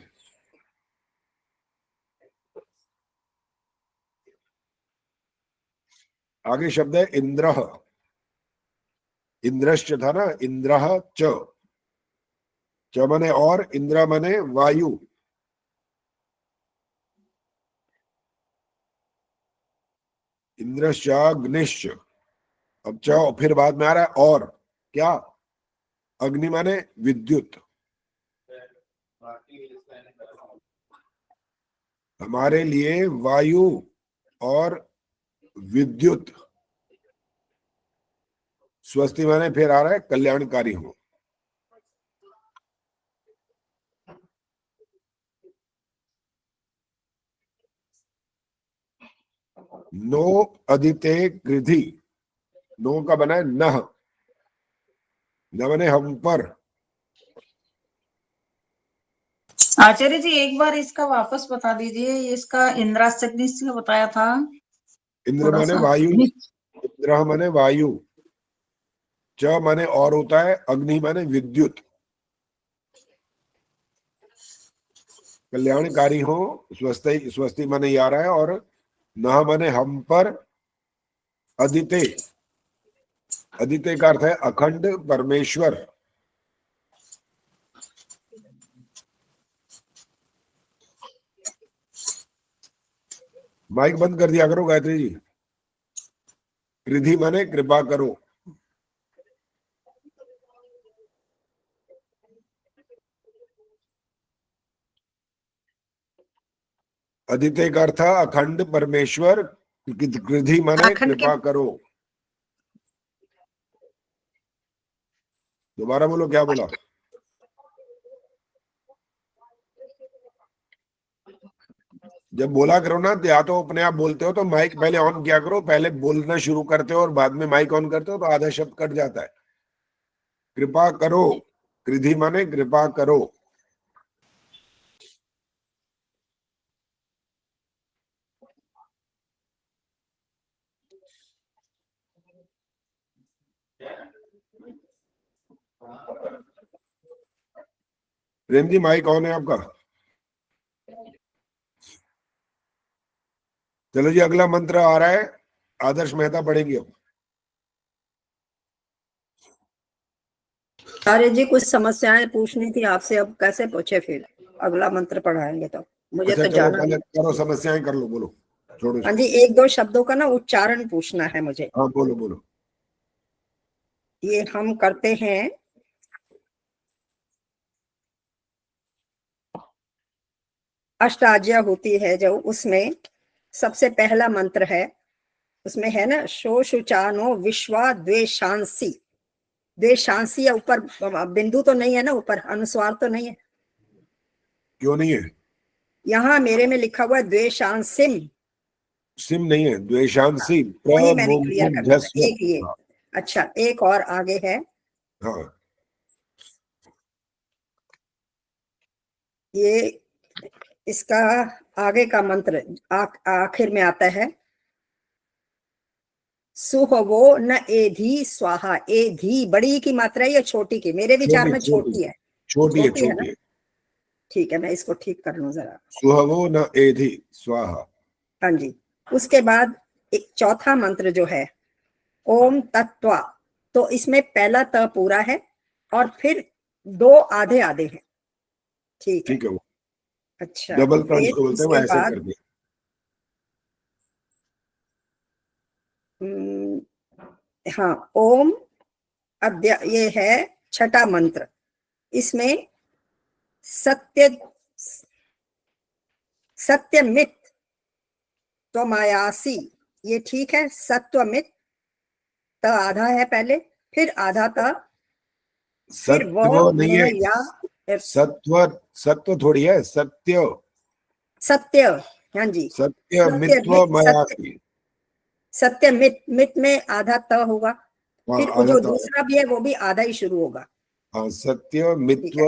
आगे शब्द है इंद्र। इंद्रश्च था ना, इंद्र च माने और, इंद्र माने वायु। इंद्रश्चाग्निश्च, अब च फिर बाद में आ रहा है और, क्या? अग्नि माने विद्युत। हमारे लिए वायु और विद्युत। स्वस्ति माने फिर आ रहा है कल्याणकारी हो। नो अदिते कृधि, नो का बना है नह, न बने हम पर। आचार्य जी एक बार इसका वापस बता दीजिए, इसका इंद्राग्निश का बताया था। इंद्र थोड़ा माने सा वायु, इंद्र माने वायु, च माने और होता है, अग्नि माने विद्युत। कल्याणकारी हो, स्वस्ति, स्वस्ति माने ये आ रहा है, और न माने हम पर, अदिते, अदिते का अर्थ है अखंड परमेश्वर। माइक बंद कर दिया करो गायत्री जी। कृधि माने कृपा करो। अद्वितीय का अर्थ अखंड परमेश्वर, कृधि माने कृपा करो। दोबारा बोलो, क्या बोला? जब बोला करो ना, या तो अपने आप बोलते हो तो माइक पहले ऑन किया करो, पहले बोलना शुरू करते हो और बाद में माइक ऑन करते हो तो आधा शब्द कट जाता है। कृपा करो, कृधि माने कृपा करो। प्रेम जी माइक ऑन है आपका? चलो जी, अगला मंत्र आ रहा है, आदर्श मेहता पढ़ेंगे अब। आचार्य जी कुछ समस्याएं पूछनी थी आपसे, अब कैसे पूछे? फिर अगला मंत्र पढ़ाएंगे तो मुझे अच्छा, तो चलो जाना पहले है। करो, समस्याएं कर लो, बोलो, छोड़ो। हाँ जी, एक दो शब्दों का ना उच्चारण पूछना है मुझे। हाँ बोलो बोलो। ये हम करते हैं अष्टाध्यायी होती है जो, उसमें सबसे पहला मंत्र है, उसमें है ना शो शुचानो विश्वा द्वेशांसी। द्वेशांसी या ऊपर बिंदु तो नहीं है ना, ऊपर अनुस्वार तो नहीं है? क्यों नहीं है? यहाँ मेरे में लिखा हुआ है द्वेशांसिम। सिम नहीं है, द्वेशांसी। वही मैंने क्लियर करना था। एक ये, अच्छा एक और आगे है, हाँ ये इसका आगे का मंत्र आखिर में आता है, सुहवो न एधी स्वाहा। एधी बड़ी की मात्रा है या छोटी की? मेरे विचार में छोटी है। छोटी है, छोटी है छोटी ना? है। ठीक है, मैं इसको ठीक कर लूं जरा। सुहवो न एधी स्वाहा। हाँ जी। उसके बाद एक चौथा मंत्र जो है ओम तत्वा, तो इसमें पहला त पूरा है और फिर दो आधे आधे हैं। ठीक है, वो अच्छा। डबल पंच फिर को बोलते हैं, उसके ऐसे बाद कर दिया। हाँ, ओम अद्य, ये है छठा मंत्र। इसमें सत्य सत्यमित त्वमयासी, ये ठीक है। सत्वमित त आधा है पहले, फिर आधा त, फिर सत्व नहीं है, या सत्व थोड़ी है, सत्य। सत्य, हाँ जी, सत्य मित्व मयासी। सत्य मित, मित में आधा त होगा, फिर आधा जो त, दूसरा भी है वो भी आधा ही शुरू होगा। हाँ, सत्य मित्व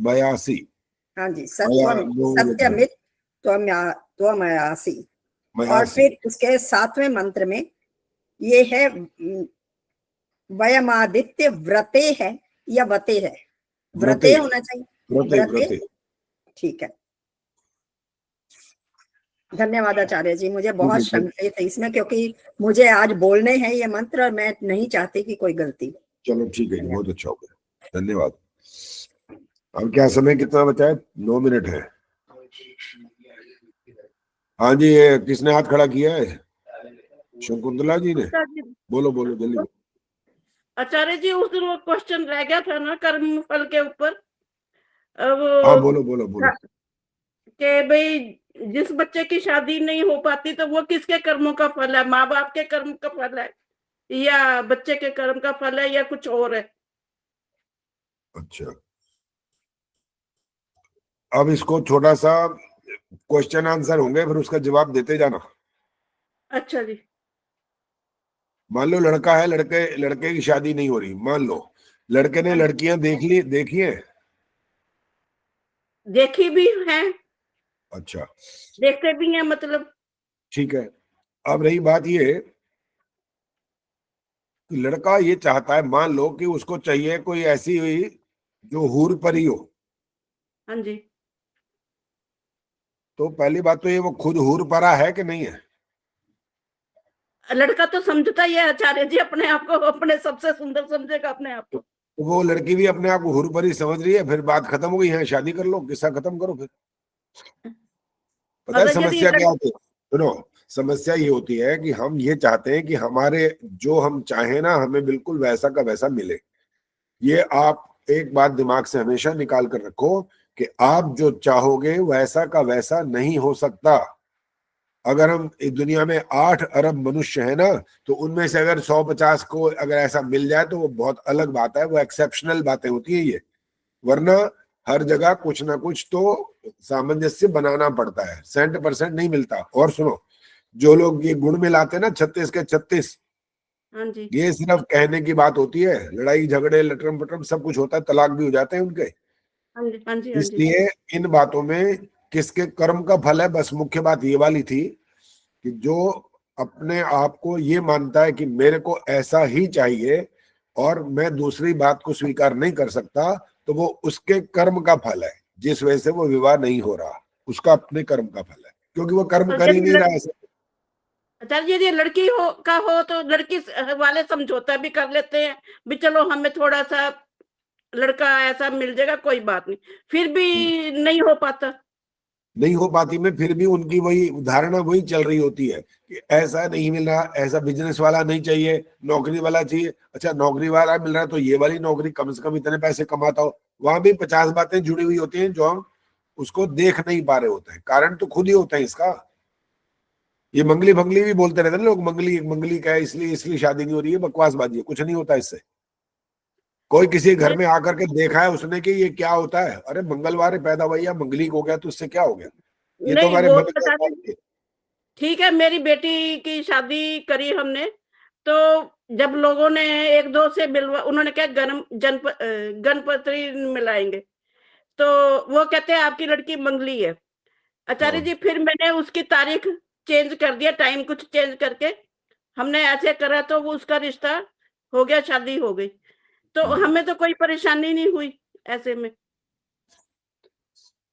मयासी। हाँ जी, सत्यमित त्वमयासी। और फिर उसके सातवें मंत्र में ये है वयमादित्य व्रते है या वते है? व्रते होना चाहिए, व्रते। ठीक है, धन्यवाद आचार्य जी। मुझे बहुत शंका थी इसमें, क्योंकि मुझे आज बोलने हैं ये मंत्र और मैं नहीं चाहती कि कोई गलती। चलो ठीक है, बहुत अच्छा हो गया, धन्यवाद। अब क्या समय कितना बचा है? 9 मिनट है। हाँ जी, ये किसने हाथ खड़ा किया है? शकुंतला जी ने। बोलो बोलो जल्दी। आचार्य जी उस दिन वो क्वेश्चन रह गया था ना कर्म फल के ऊपर, हाँ बोलो बोलो बोलो। कि भाई जिस बच्चे की शादी नहीं हो पाती तो वो किसके कर्मों का फल है? माँ बाप के कर्म का फल है या बच्चे के कर्म का फल है या कुछ और है? अच्छा, अब इसको छोटा सा क्वेश्चन आंसर होंगे, फिर उसका जवाब देते जाना। अच्छा जी। मान लो लड़का है, लड़के की शादी नहीं हो रही, मान लो लड़के ने लड़कियां देखी है? देखी भी है। अच्छा, देखते भी हैं मतलब। ठीक है। अब रही बात ये, लड़का ये चाहता है, मान लो कि उसको चाहिए कोई ऐसी हुई जो हूर परी हो। हाँ जी। तो पहली बात तो ये, वो खुद हूर परा है कि नहीं है? लड़का तो समझता ही है आचार्य जी अपने आप को, अपने सबसे सुंदर समझेगा अपने आप को। तो वो लड़की भी अपने आप को हूर परी समझ रही है, फिर बात खत्म हो गई है, शादी कर लो, किस्सा खत्म करो। फिर पता है समस्या क्या होती है? सुनो, समस्या ये होती है कि हम ये चाहते हैं कि हमारे जो हम चाहें ना, हमें बिल्कुल वैसा का वैसा मिले। ये आप एक बात दिमाग से हमेशा निकाल कर रखो कि आप जो चाहोगे वैसा का वैसा नहीं हो सकता। अगर हम इस दुनिया में 8 अरब मनुष्य है ना, तो उनमें से अगर 150 को अगर ऐसा मिल जाए तो वो बहुत अलग बात है, वो एक्सेप्शनल बातें होती है ये। वरना हर जगह कुछ ना कुछ तो सामंजस्य बनाना पड़ता है, 100% नहीं मिलता। और सुनो, जो लोग ये गुण मिलाते हैं ना 36 के 36, हाँ जी, ये सिर्फ कहने की बात होती है। लड़ाई झगड़े लटरम पटरम सब कुछ होता है, तलाक भी हो जाते हैं उनके। हाँ जी, हाँ जी, हाँ जी। इसलिए इन बातों में किसके कर्म का फल है, बस मुख्य बात ये वाली थी कि जो अपने आप को ये मानता है कि मेरे को ऐसा ही चाहिए और मैं दूसरी बात को स्वीकार नहीं कर सकता, तो वो उसके कर्म का फल है। जिस वजह से वो विवाह नहीं हो रहा, उसका अपने कर्म का फल है, क्योंकि वो कर्म कर ही नहीं रहा है। आचार्य जी, यदि लड़की का हो तो लड़की वाले समझौता भी कर लेते हैं भी, चलो हमें थोड़ा सा लड़का ऐसा मिल जाएगा, कोई बात नहीं, फिर भी नहीं हो पाता। नहीं हो पाती में फिर भी उनकी वही धारणा वही चल रही होती है कि ऐसा नहीं मिल रहा, ऐसा बिजनेस वाला नहीं चाहिए, नौकरी वाला चाहिए। अच्छा, नौकरी वाला मिल रहा है तो ये वाली नौकरी कम से कम इतने पैसे कमाता हो। वहां भी 50 बातें जुड़ी हुई होती हैं जो हम उसको देख नहीं पा रहे होते हैं। कारण तो खुद ही होता है इसका। ये मंगली भंगली भी बोलते रहते हैं लोग, मंगली मंगली क्या है, इसलिए शादी नहीं हो रही है, बकवासबाजी है, कुछ नहीं होता इससे। कोई किसी घर में आकर के देखा है उसने कि ये क्या होता है, अरे मंगलवार पैदा हुआ या मंगली हो गया तो उससे क्या हो गया, ये तो हमारे वो मन में। ठीक है, मेरी बेटी की शादी करी हमने, तो जब लोगों ने एक दो से मिलवा, उन्होंने क्या गणपति मिलाएंगे, तो वो कहते हैं आपकी लड़की मंगली है। आचार्य जी, फिर मैंने उसकी तारीख चेंज कर दिया, टाइम कुछ चेंज करके हमने ऐसे करा, तो वो उसका रिश्ता हो गया, शादी हो गई, तो हमें तो कोई परेशानी नहीं हुई ऐसे में।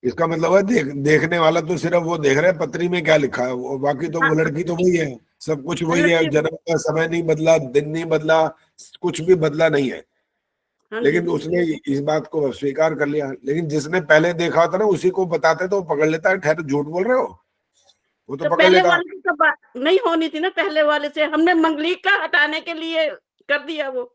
इसका मतलब है देखने वाला तो सिर्फ वो देख रहा है पत्री में क्या लिखा है, वो बाकी तो वो लड़की तो वही है, सब कुछ वही है। जन्म का समय नहीं बदला, दिन नहीं बदला, कुछ भी बदला नहीं है। लेकिन उसने इस बात को स्वीकार कर लिया। लेकिन जिसने पहले देखा था ना, उसी को बताते तो पकड़ लेता है, ठहर झूठ बोल रहे हो, वो तो पकड़ पहले लेता। वाले से बात नहीं होनी थी ना, पहले वाले से हमने मंगलिक का हटाने के लिए कर दिया वो।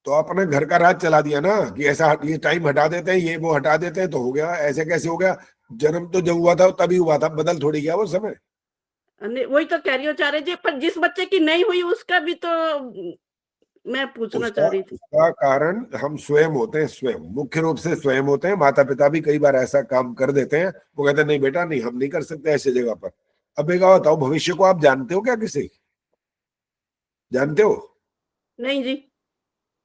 तो अपने घर का राज चला दिया ना कि ऐसा ये टाइम हटा देते हैं, ये वो हटा देते हैं तो हो गया। ऐसे कैसे हो गया? जन्म तो जब हुआ था तभी हुआ था, बदल थोड़ी गया वो समय। वही तो कह रही हूँ आचार्य जी, पर जिस बच्चे की नहीं हुई उसका भी तो मैं पूछना चाह रही थी। उसका कारण हम स्वयं होते हैं, स्वयं मुख्य रूप से स्वयं होते हैं। माता पिता भी कई बार ऐसा काम कर देते हैं, वो कहते हैं नहीं बेटा नहीं, हम नहीं कर सकते ऐसी जगह पर। अब एक बताओ, भविष्य को आप जानते हो क्या? किसी जानते हो? नहीं जी।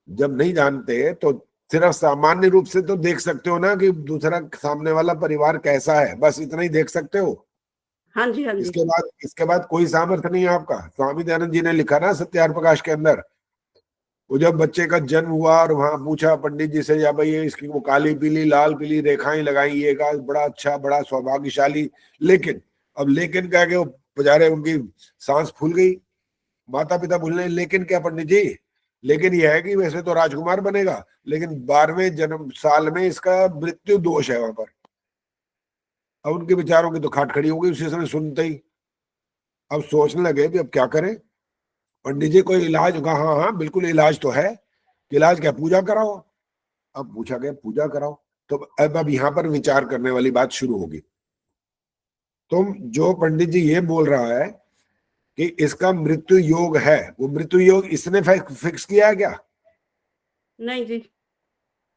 जब नहीं जानते तो सिर्फ सामान्य रूप से तो देख सकते हो ना कि दूसरा सामने वाला परिवार कैसा है, बस इतना ही देख सकते हो। हाँ जी, हाँ जी। इसके बाद कोई सामर्थ्य नहीं है आपका। स्वामी दयानंद जी ने लिखा ना सत्यार्थ प्रकाश के अंदर, वो जब बच्चे का जन्म हुआ और वहां पूछा पंडित जी से, या भाई ये इसकी वो काली पीली लाल पीली रेखाएं लगाई, ये का बड़ा अच्छा, बड़ा सौभाग्यशाली। लेकिन अब लेकिन कह के वो बेचारे उनकी सांस फूल गई। माता पिता बोलने लेकिन क्या पंडित जी? लेकिन यह है कि वैसे तो राजकुमार बनेगा, लेकिन 12वें जन्म साल में इसका मृत्यु दोष है वहां पर। अब उनके विचारों की तो खाट खड़ी हो गई उसी समय सुनते ही। अब सोचने लगे भी अब क्या करें। पंडित जी कोई इलाज होगा? हाँ हाँ बिल्कुल इलाज तो है। इलाज क्या? पूजा कराओ। अब पूछा गया पूजा कराओ, तो अब यहाँ पर विचार करने वाली बात शुरू होगी। तुम जो पंडित जी ये बोल रहा है कि इसका मृत्यु योग है, वो मृत्यु योग इसने फिक्स किया है क्या? नहीं जी।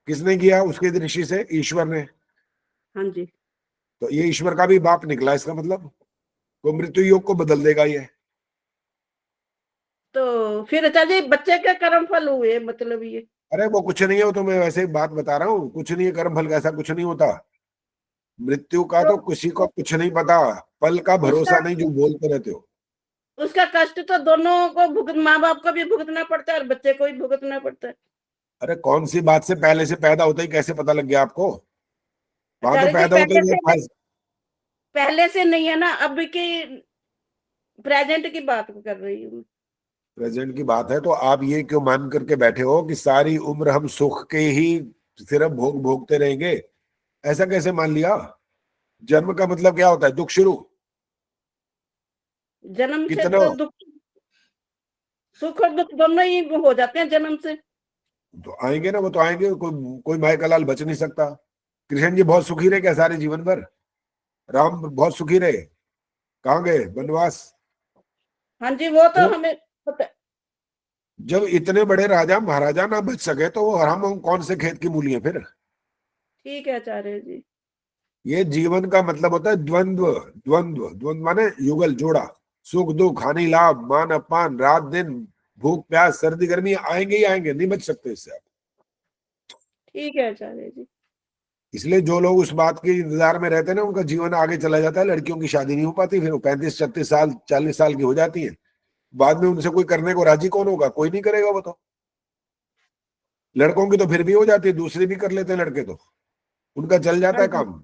किसने किया? उसके दृष्टि से ईश्वर ने। हाँ जी। तो ये ईश्वर का भी बाप निकला इसका मतलब, वो मृत्यु योग को बदल देगा ये। तो फिर आचार्य जी बच्चे का कर्म फल हुए मतलब ये? अरे वो कुछ नहीं है, तो मैं वैसे ही बात बता रहा हूँ, कुछ नहीं है कर्म फल का, ऐसा कुछ नहीं होता। मृत्यु का तो किसी को कुछ नहीं पता, पल का भरोसा नहीं जो बोलते रहते हो। उसका कष्ट तो दोनों को माँ बाप को भी भुगतना पड़ता है और बच्चे को भी भुगतना पड़ता है। अरे कौन सी बात से पहले से पैदा होता ही कैसे पता लग गया आपको? वहां तो पैदा होते ही पहले से नहीं है ना, अब की प्रेजेंट की बात कर रही हूँ। प्रेजेंट की बात है तो आप ये क्यों मान करके बैठे हो कि सारी उम्र हम सुख के ही सिर्फ भोगते रहेंगे? ऐसा कैसे मान लिया? जन्म का मतलब क्या होता है? दुख शुरू। जन्म से तो दुख, सुख और दुख दोनों ही हो जाते हैं जन्म से। तो आएंगे ना, वो तो आएंगे। कोई माई का लाल बच नहीं सकता। कृष्ण जी बहुत सुखी रहे क्या सारे जीवन भर? राम बहुत सुखी रहे? कहाँ गए वनवास? हाँ जी, वो तो हमें पता है। जब इतने बड़े राजा महाराजा ना बच सके तो वो हम कौन से खेत की मूली है फिर? ठीक है आचार्य जी। ये जीवन का मतलब होता है द्वंद्व। द्वंद्व द्वंद्व माने युगल, जोड़ा। सुख दुख, हानि लाभ, मान अपमान, रात दिन, भूख प्यास, सर्दी गर्मी आएंगे ही आएंगे, नहीं बच सकते इससे आप। ठीक है आचार्य जी। इसलिए जो लोग उस बात के इंतजार में रहते हैं ना, उनका जीवन आगे चला जाता है। लड़कियों की शादी नहीं हो पाती, फिर वो 35-36 साल 40 साल की हो जाती है। बाद में उनसे कोई करने को राजी कौन होगा? कोई नहीं करेगा वो तो। लड़कों की तो फिर भी हो जाती है, दूसरी भी कर लेते हैं लड़के, तो उनका चल जाता है काम।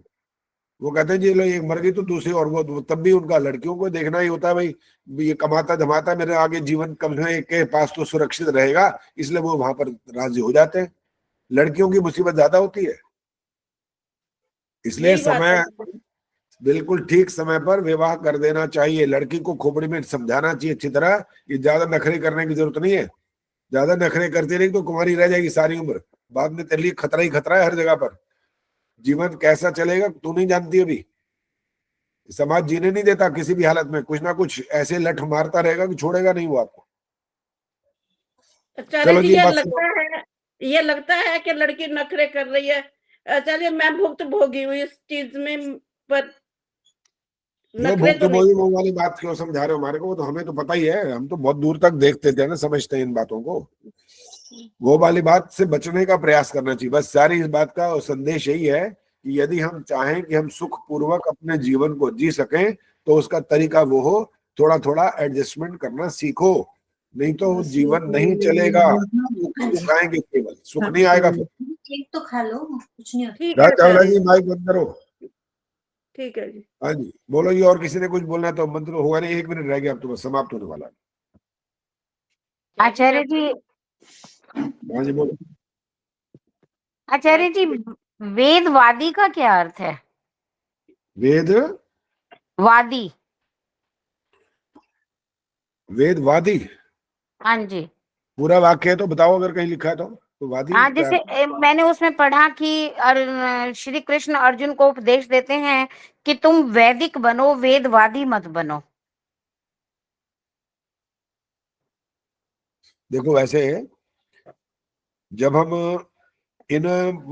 वो कहते हैं जी लो एक मर गई तो दूसरी, और वो तब भी उनका लड़कियों को देखना ही होता है, भाई ये कमाता धमाता मेरे आगे जीवन कम से कम के पास तो सुरक्षित रहेगा, इसलिए वो वहां पर राजी हो जाते हैं। लड़कियों की मुसीबत ज्यादा होती है। इसलिए समय, बिल्कुल ठीक समय पर विवाह कर देना चाहिए। लड़की को खोपड़ी में समझाना चाहिए अच्छी तरह, ये ज्यादा नखरे करने की जरूरत नहीं है। ज्यादा नखरे करती रही तो कुंवारी रह जाएगी सारी उम्र, बाद में तेरे लिए खतरा ही खतरा है हर जगह पर। जीवन कैसा चलेगा तू नहीं जानती अभी। समाज जीने नहीं देता किसी भी हालत में, कुछ ना कुछ ऐसे लठ मारता रहेगा कि छोड़ेगा नहीं वो आपको। आचार्य जी, ये लगता है कि लड़की नखरे कर रही है। आचार्य मैं भुक्तभोगी हुई इस चीज में, पर नखरे तो नहीं। वो वाली बात क्यों समझा रहे हो हमारे को? वो तो हमें तो पता ही है, हम तो बहुत दूर तक देखते थे ना, समझते हैं इन बातों को। वो वाली बात से बचने का प्रयास करना चाहिए बस। सारी इस बात का संदेश यही है कि यदि हम चाहें कि हम सुख पूर्वक अपने जीवन को जी सकें तो उसका तरीका वो हो, थोड़ा थोड़ा एडजस्टमेंट करना सीखो, नहीं तो जीवन नहीं चलेगा। सुख आएंगे केवल, सुख नहीं आएगा फिर। केक तो खा लो, कुछ नहीं होता। चावला जी माइक बंद करो। ठीक है जी। हाँ जी बोलो जी। और किसी ने कुछ बोलना है तो मंत्र होगा नहीं, 1 मिनट रह गया अब तो बस समाप्त होने वाला है। आचार्य जी, हाँ जी बोलो। आचार्य जी, वेदवादी का क्या अर्थ है? वेदवादी? वेदवादी? हाँ जी। पूरा वाक्य है तो बताओ, अगर कहीं लिखा है तो वादी। हाँ, जैसे मैंने उसमें पढ़ा कि श्री कृष्ण अर्जुन को उपदेश देते हैं कि तुम वैदिक बनो, वेदवादी मत बनो। देखो वैसे जब हम इन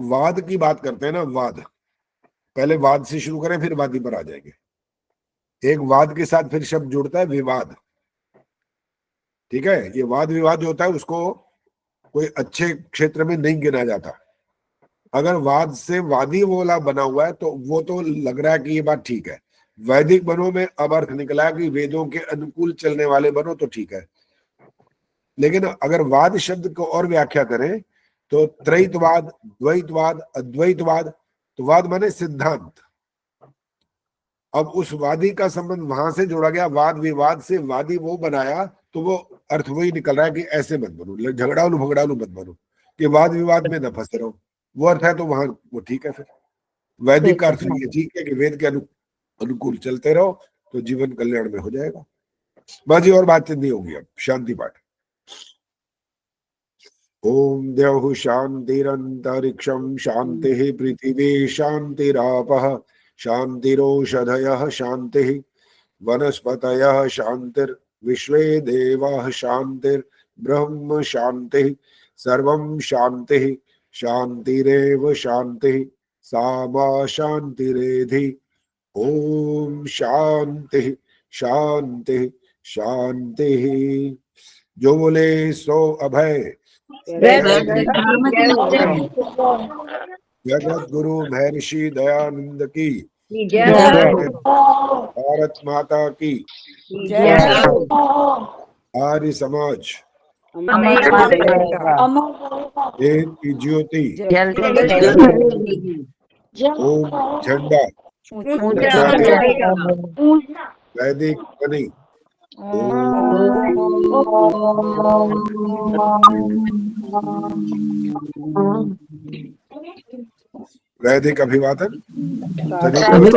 वाद की बात करते हैं ना, वाद, पहले वाद से शुरू करें फिर वादी पर आ जाएंगे। एक वाद के साथ फिर शब्द जुड़ता है विवाद। ठीक है, ये वाद विवाद जो होता है उसको कोई अच्छे क्षेत्र में नहीं गिना जाता। अगर वाद से वादी बोला बना हुआ है तो वो तो लग रहा है कि ये बात ठीक है। वैदिक बनो में अब अर्थ निकला कि वेदों के अनुकूल चलने वाले बनो तो ठीक है। लेकिन अगर वाद शब्द को और व्याख्या करें तो त्रैतवाद, द्वैतवाद, अद्वैतवाद। तो वाद माने सिद्धांत। अब उस वादी का संबंध वहां से जोड़ा गया, वाद विवाद से वादी वो बनाया, तो वो अर्थ वही निकल रहा है कि ऐसे मत बनो, झगड़ालू भगड़ालू मत बनो, कि वाद विवाद में न फंसे रहो। वो अर्थ है तो वहां वो ठीक है। फिर वैदिक का अर्थ ये ठीक है कि वेद के अनुकूल चलते रहो तो जीवन कल्याण में हो जाएगा। बाजी और बातचीत नहीं होगी, अब शांति पाठ। ओम द्यौः शांतिरंतरिक्षं शांतिः पृथिवी शांतिरापः शांतिरोषधयः शांतिः वनस्पतयः शांतिर्विश्वे देवाः शांतिर्ब्रह्म शांतिः सर्वं शांतिः शांतिरेव शांतिः सा मा शांतिरेधि। ओम शांतिः शांतिः शांतिः। जो बोले सो अभय। जगत गुरु महर्षि दयानंद की भारत माता की आर्य समाज एक की ज्योति। ओम झंडा वैदिक बनी। वैदिक अभिवादन। धन्यवाद।